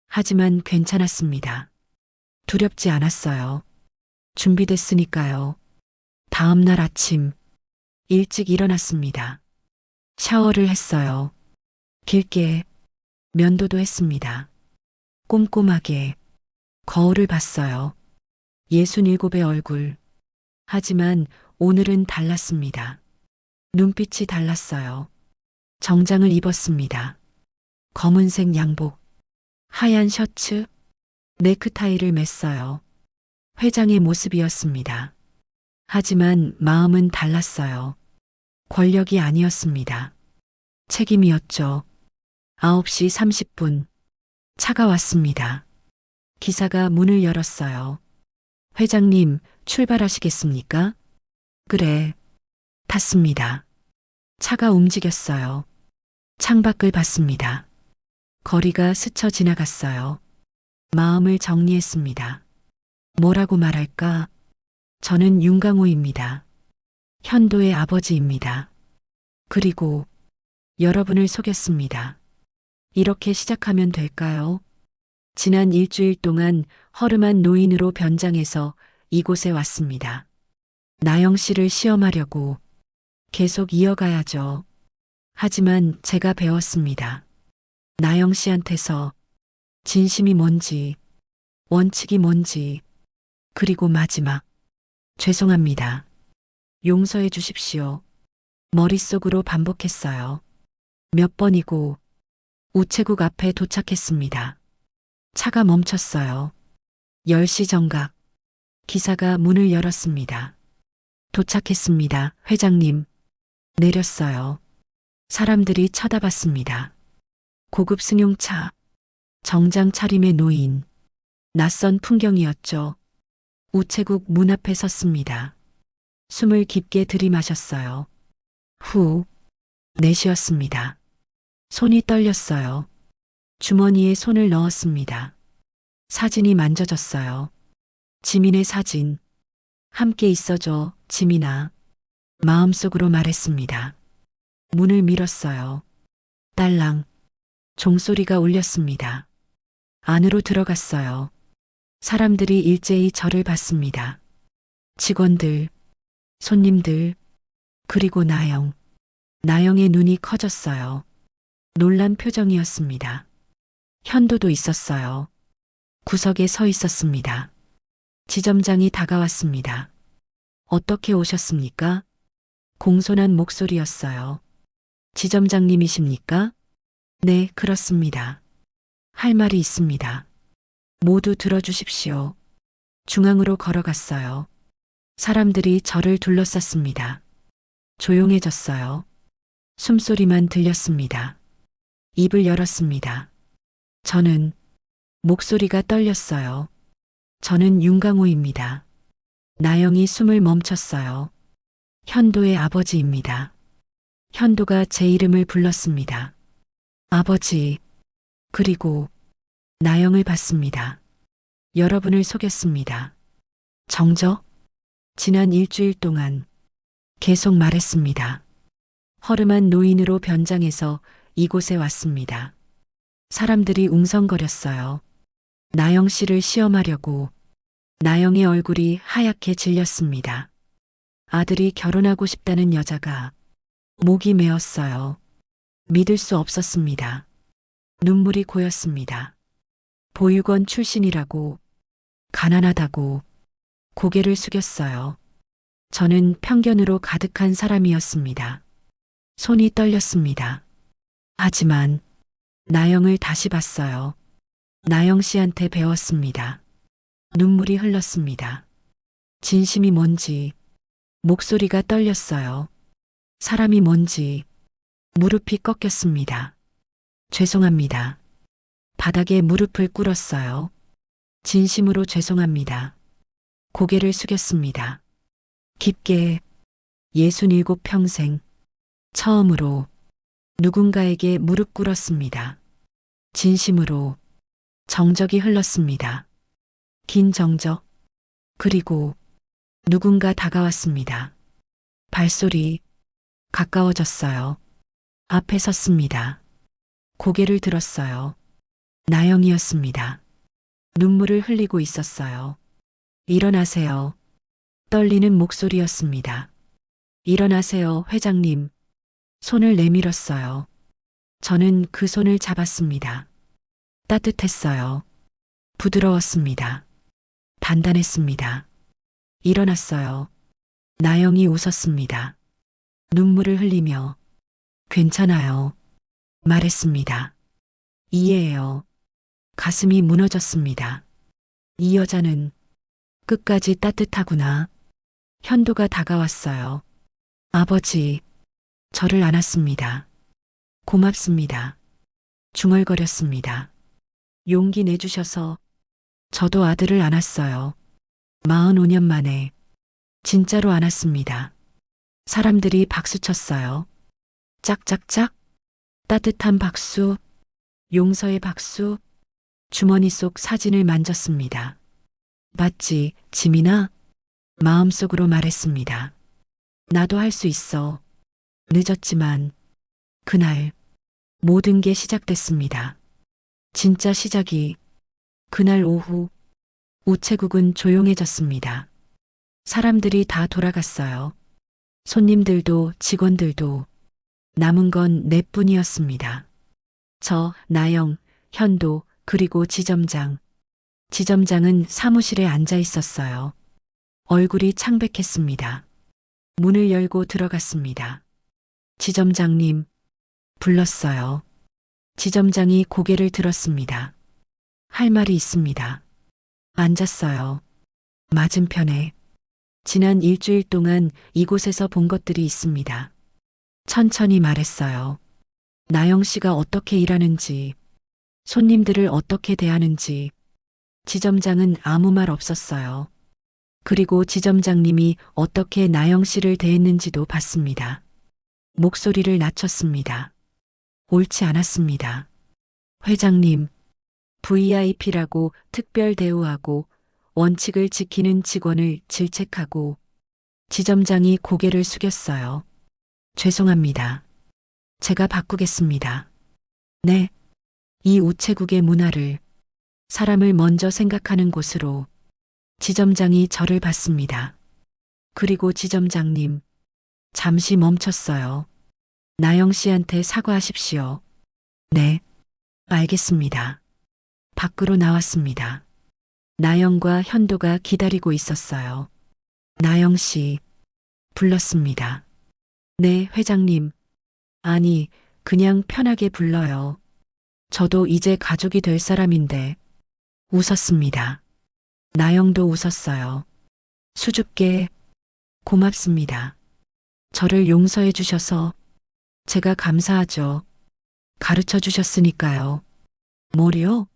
하지만 괜찮았습니다. 두렵지 않았어요. 준비됐으니까요. 다음 날 아침 일찍 일어났습니다. 샤워를 했어요. 길게 면도도 했습니다. 꼼꼼하게 거울을 봤어요. 67의 얼굴. 하지만 오늘은 달랐습니다. 눈빛이 달랐어요. 정장을 입었습니다. 검은색 양복, 하얀 셔츠, 넥타이를 맸어요. 회장의 모습이었습니다. 하지만 마음은 달랐어요. 권력이 아니었습니다. 책임이었죠. 9시 30분. 차가 왔습니다. 기사가 문을 열었어요. 회장님, 출발하시겠습니까? 그래. 탔습니다. 차가 움직였어요. 창밖을 봤습니다. 거리가 스쳐 지나갔어요. 마음을 정리했습니다. 뭐라고 말할까? 저는 윤강호입니다. 현도의 아버지입니다. 그리고 여러분을 속였습니다. 이렇게 시작하면 될까요? 지난 일주일 동안 허름한 노인으로 변장해서 이곳에 왔습니다. 나영 씨를 시험하려고 계속 이어가야죠. 하지만 제가 배웠습니다. 나영 씨한테서 진심이 뭔지, 원칙이 뭔지, 그리고 마지막, 죄송합니다. 용서해 주십시오. 머릿속으로 반복했어요. 몇 번이고 우체국 앞에 도착했습니다. 차가 멈췄어요. 10시 정각. 기사가 문을 열었습니다. 도착했습니다. 회장님. 내렸어요. 사람들이 쳐다봤습니다. 고급 승용차. 정장 차림의 노인. 낯선 풍경이었죠. 우체국 문 앞에 섰습니다. 숨을 깊게 들이마셨어요. 후. 내쉬었습니다. 손이 떨렸어요. 주머니에 손을 넣었습니다. 사진이 만져졌어요. 지민의 사진. 함께 있어줘, 지민아. 마음속으로 말했습니다. 문을 밀었어요. 딸랑. 종소리가 울렸습니다. 안으로 들어갔어요. 사람들이 일제히 저를 봤습니다. 직원들, 손님들, 그리고 나영. 나영의 눈이 커졌어요. 놀란 표정이었습니다. 현도도 있었어요. 구석에 서 있었습니다. 지점장이 다가왔습니다. 어떻게 오셨습니까? 공손한 목소리였어요. 지점장님이십니까? 네, 그렇습니다. 할 말이 있습니다. 모두 들어주십시오. 중앙으로 걸어갔어요. 사람들이 저를 둘러쌌습니다. 조용해졌어요. 숨소리만 들렸습니다. 입을 열었습니다. 저는 목소리가 떨렸어요. 저는 윤강호입니다. 나영이 숨을 멈췄어요. 현도의 아버지입니다. 현도가 제 이름을 불렀습니다. 아버지. 그리고 나영을 봤습니다. 여러분을 속였습니다. 정적? 지난 일주일 동안 계속 말했습니다. 허름한 노인으로 변장해서 이곳에 왔습니다. 사람들이 웅성거렸어요. 나영 씨를 시험하려고. 나영의 얼굴이 하얗게 질렸습니다. 아들이 결혼하고 싶다는 여자가 목이 메었어요. 믿을 수 없었습니다. 눈물이 고였습니다. 보육원 출신이라고, 가난하다고 고개를 숙였어요. 저는 편견으로 가득한 사람이었습니다. 손이 떨렸습니다. 하지만 나영을 다시 봤어요. 나영 씨한테 배웠습니다. 눈물이 흘렀습니다. 진심이 뭔지, 목소리가 떨렸어요. 사람이 뭔지, 무릎이 꺾였습니다. 죄송합니다. 바닥에 무릎을 꿇었어요. 진심으로 죄송합니다. 고개를 숙였습니다. 깊게 67평생 처음으로 누군가에게 무릎 꿇었습니다. 진심으로 정적이 흘렀습니다. 긴 정적. 그리고 누군가 다가왔습니다. 발소리 가까워졌어요. 앞에 섰습니다. 고개를 들었어요. 나영이었습니다. 눈물을 흘리고 있었어요. 일어나세요. 떨리는 목소리였습니다. 일어나세요, 회장님. 손을 내밀었어요. 저는 그 손을 잡았습니다. 따뜻했어요. 부드러웠습니다. 단단했습니다. 일어났어요. 나영이 웃었습니다. 눈물을 흘리며 괜찮아요. 말했습니다. 이해해요. 가슴이 무너졌습니다. 이 여자는 끝까지 따뜻하구나. 현도가 다가왔어요. 아버지, 저를 안았습니다. 고맙습니다. 중얼거렸습니다. 용기 내주셔서 저도 아들을 안았어요. 45년 만에 진짜로 안았습니다. 사람들이 박수 쳤어요. 짝짝짝, 따뜻한 박수, 용서의 박수, 주머니 속 사진을 만졌습니다. 맞지, 지민아? 마음속으로 말했습니다. 나도 할 수 있어. 늦었지만 그날 모든 게 시작됐습니다. 진짜 시작이 그날 오후 우체국은 조용해졌습니다. 사람들이 다 돌아갔어요. 손님들도 직원들도 남은 건 내뿐이었습니다. 저, 나영, 현도, 그리고 지점장. 지점장은 사무실에 앉아 있었어요. 얼굴이 창백했습니다. 문을 열고 들어갔습니다. 지점장님, 불렀어요. 지점장이 고개를 들었습니다. 할 말이 있습니다. 앉았어요. 맞은편에. 지난 일주일 동안 이곳에서 본 것들이 있습니다. 천천히 말했어요. 나영 씨가 어떻게 일하는지, 손님들을 어떻게 대하는지. 지점장은 아무 말 없었어요. 그리고 지점장님이 어떻게 나영 씨를 대했는지도 봤습니다. 목소리를 낮췄습니다. 옳지 않았습니다. 회장님, VIP라고 특별 대우하고 원칙을 지키는 직원을 질책하고. 지점장이 고개를 숙였어요. 죄송합니다. 제가 바꾸겠습니다. 네. 이 우체국의 문화를, 사람을 먼저 생각하는 곳으로. 지점장이 저를 봤습니다. 그리고 지점장님, 잠시 멈췄어요. 나영 씨한테 사과하십시오. 네, 알겠습니다. 밖으로 나왔습니다. 나영과 현도가 기다리고 있었어요. 나영 씨, 불렀습니다. 네, 회장님. 아니, 그냥 편하게 불러요. 저도 이제 가족이 될 사람인데. 웃었습니다. 나영도 웃었어요. 수줍게, 고맙습니다. 저를 용서해 주셔서 제가 감사하죠. 가르쳐 주셨으니까요. 뭐요?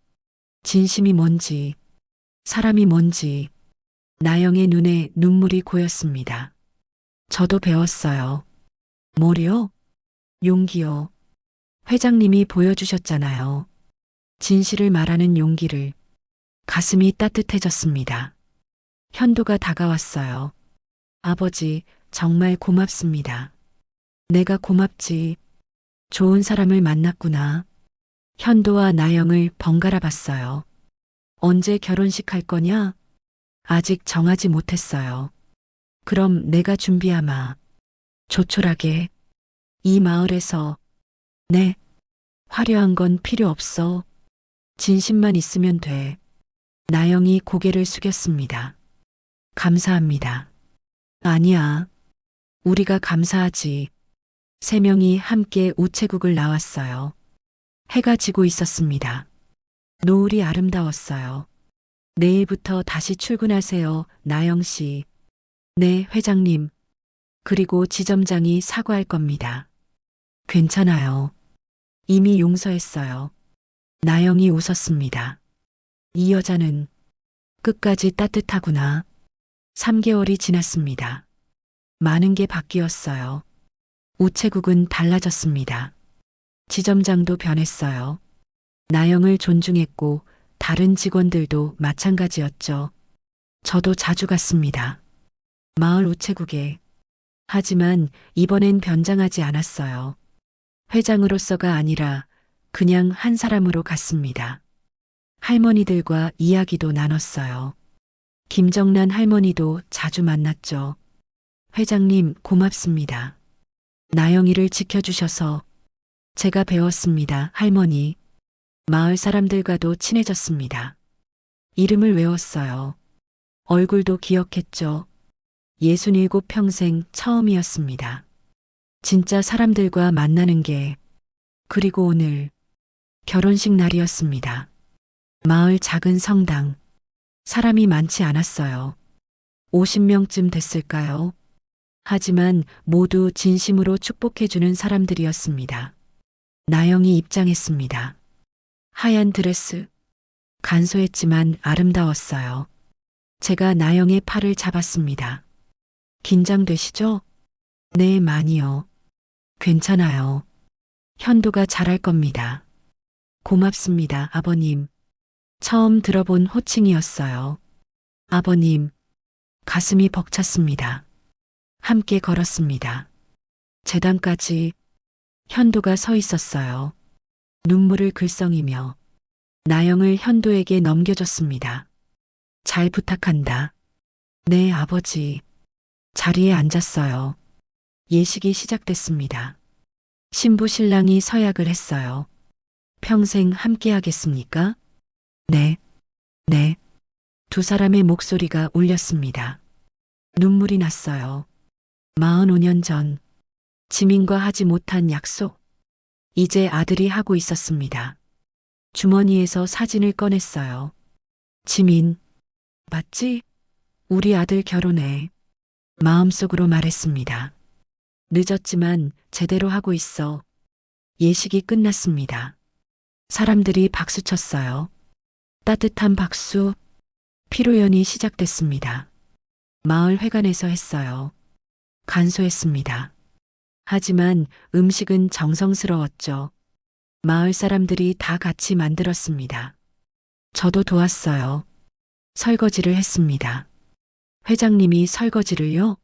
진심이 뭔지, 사람이 뭔지. 나영의 눈에 눈물이 고였습니다. 저도 배웠어요. 뭐요? 용기요. 회장님이 보여주셨잖아요. 진실을 말하는 용기를. 가슴이 따뜻해졌습니다. 현도가 다가왔어요. 아버지, 정말 고맙습니다. 내가 고맙지. 좋은 사람을 만났구나. 현도와 나영을 번갈아 봤어요. 언제 결혼식 할 거냐? 아직 정하지 못했어요. 그럼 내가 준비하마. 조촐하게. 이 마을에서 네, 화려한 건 필요 없어. 진심만 있으면 돼. 나영이 고개를 숙였습니다. 감사합니다. 아니야. 우리가 감사하지. 세 명이 함께 우체국을 나왔어요. 해가 지고 있었습니다. 노을이 아름다웠어요. 내일부터 다시 출근하세요, 나영 씨. 네, 회장님. 그리고 지점장이 사과할 겁니다. 괜찮아요. 이미 용서했어요. 나영이 웃었습니다. 이 여자는 끝까지 따뜻하구나. 3개월이 지났습니다. 많은 게 바뀌었어요. 우체국은 달라졌습니다. 지점장도 변했어요. 나영을 존중했고 다른 직원들도 마찬가지였죠. 저도 자주 갔습니다. 마을 우체국에. 하지만 이번엔 변장하지 않았어요. 회장으로서가 아니라 그냥 한 사람으로 갔습니다. 할머니들과 이야기도 나눴어요. 김정란 할머니도 자주 만났죠. 회장님, 고맙습니다. 나영이를 지켜주셔서. 제가 배웠습니다, 할머니. 마을 사람들과도 친해졌습니다. 이름을 외웠어요. 얼굴도 기억했죠. 67평생 처음이었습니다. 진짜 사람들과 만나는 게. 그리고 오늘 결혼식 날이었습니다. 마을 작은 성당. 사람이 많지 않았어요. 50명쯤 됐을까요? 하지만 모두 진심으로 축복해주는 사람들이었습니다. 나영이 입장했습니다. 하얀 드레스. 간소했지만 아름다웠어요. 제가 나영의 팔을 잡았습니다. 긴장되시죠? 네, 많이요. 괜찮아요. 현도가 잘할 겁니다. 고맙습니다, 아버님. 처음 들어본 호칭이었어요. 아버님. 가슴이 벅찼습니다. 함께 걸었습니다. 재단까지. 현도가 서 있었어요. 눈물을 글썽이며 나영을 현도에게 넘겨줬습니다. 잘 부탁한다. 네, 아버지. 자리에 앉았어요. 예식이 시작됐습니다. 신부 신랑이 서약을 했어요. 평생 함께 하겠습니까? 네, 네. 두 사람의 목소리가 울렸습니다. 눈물이 났어요. 45년 전, 지민과 하지 못한 약속. 이제 아들이 하고 있었습니다. 주머니에서 사진을 꺼냈어요. 지민, 맞지? 우리 아들 결혼해. 마음속으로 말했습니다. 늦었지만 제대로 하고 있어. 예식이 끝났습니다. 사람들이 박수 쳤어요. 따뜻한 박수. 피로연이 시작됐습니다. 마을 회관에서 했어요. 간소했습니다. 하지만 음식은 정성스러웠죠. 마을 사람들이 다 같이 만들었습니다. 저도 도왔어요. 설거지를 했습니다. 회장님이 설거지를요?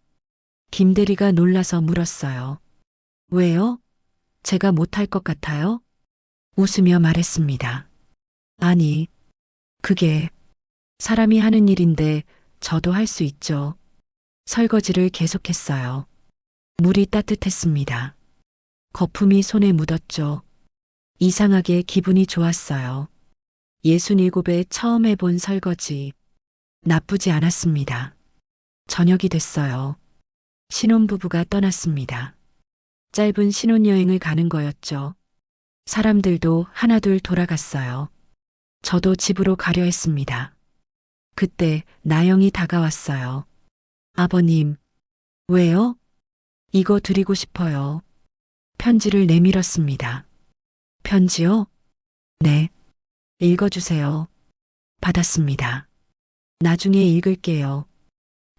김대리가 놀라서 물었어요. 왜요? 제가 못할 것 같아요? 웃으며 말했습니다. 아니, 그게 사람이 하는 일인데 저도 할 수 있죠. 설거지를 계속했어요. 물이 따뜻했습니다. 거품이 손에 묻었죠. 이상하게 기분이 좋았어요. 67에 처음 해본 설거지. 나쁘지 않았습니다. 저녁이 됐어요. 신혼부부가 떠났습니다. 짧은 신혼여행을 가는 거였죠. 사람들도 하나둘 돌아갔어요. 저도 집으로 가려 했습니다. 그때 나영이 다가왔어요. 아버님. 왜요? 이거 드리고 싶어요. 편지를 내밀었습니다. 편지요? 네. 읽어주세요. 받았습니다. 나중에 읽을게요.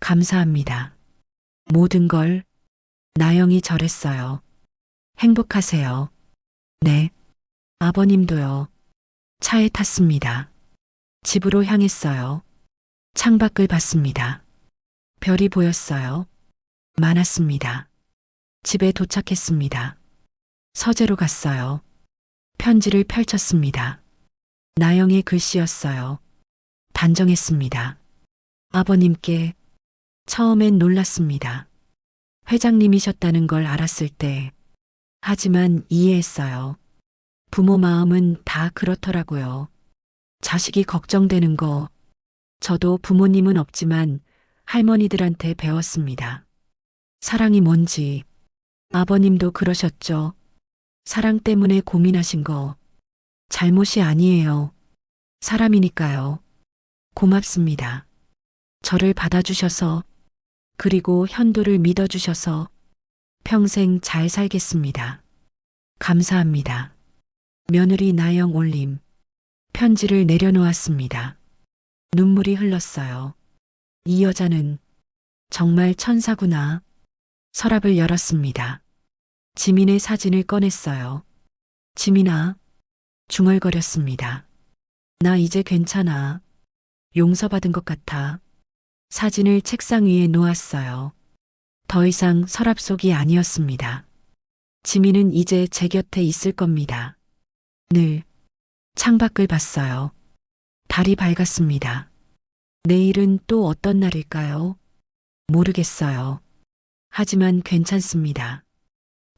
감사합니다. 모든 걸. 나영이 절했어요. 행복하세요. 네. 아버님도요. 차에 탔습니다. 집으로 향했어요. 창밖을 봤습니다. 별이 보였어요. 많았습니다. 집에 도착했습니다. 서재로 갔어요. 편지를 펼쳤습니다. 나영의 글씨였어요. 단정했습니다. 아버님께. 처음엔 놀랐습니다. 회장님이셨다는 걸 알았을 때 하지만 이해했어요. 부모 마음은 다 그렇더라고요. 자식이 걱정되는 거, 저도 부모님은 없지만 할머니들한테 배웠습니다. 사랑이 뭔지, 아버님도 그러셨죠. 사랑 때문에 고민하신 거, 잘못이 아니에요. 사람이니까요. 고맙습니다. 저를 받아주셔서, 그리고 현도를 믿어주셔서 평생 잘 살겠습니다. 감사합니다. 며느리 나영 올림. 편지를 내려놓았습니다. 눈물이 흘렀어요. 이 여자는 정말 천사구나. 서랍을 열었습니다. 지민의 사진을 꺼냈어요. 지민아, 중얼거렸습니다. 나 이제 괜찮아. 용서받은 것 같아. 사진을 책상 위에 놓았어요. 더 이상 서랍 속이 아니었습니다. 지민은 이제 제 곁에 있을 겁니다. 늘 창밖을 봤어요. 달이 밝았습니다. 내일은 또 어떤 날일까요? 모르겠어요. 하지만 괜찮습니다.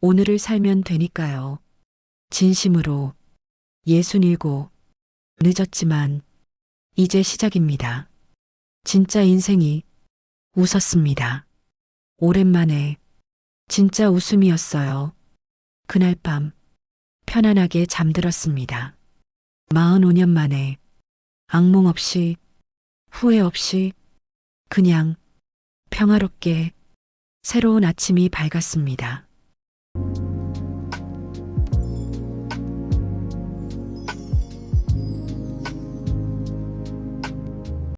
오늘을 살면 되니까요. 진심으로 67. 늦었지만 이제 시작입니다. 진짜 인생이 웃었습니다. 오랜만에 진짜 웃음이었어요. 그날 밤 편안하게 잠들었습니다. 45년 만에 악몽 없이 후회 없이 그냥 평화롭게 새로운 아침이 밝았습니다.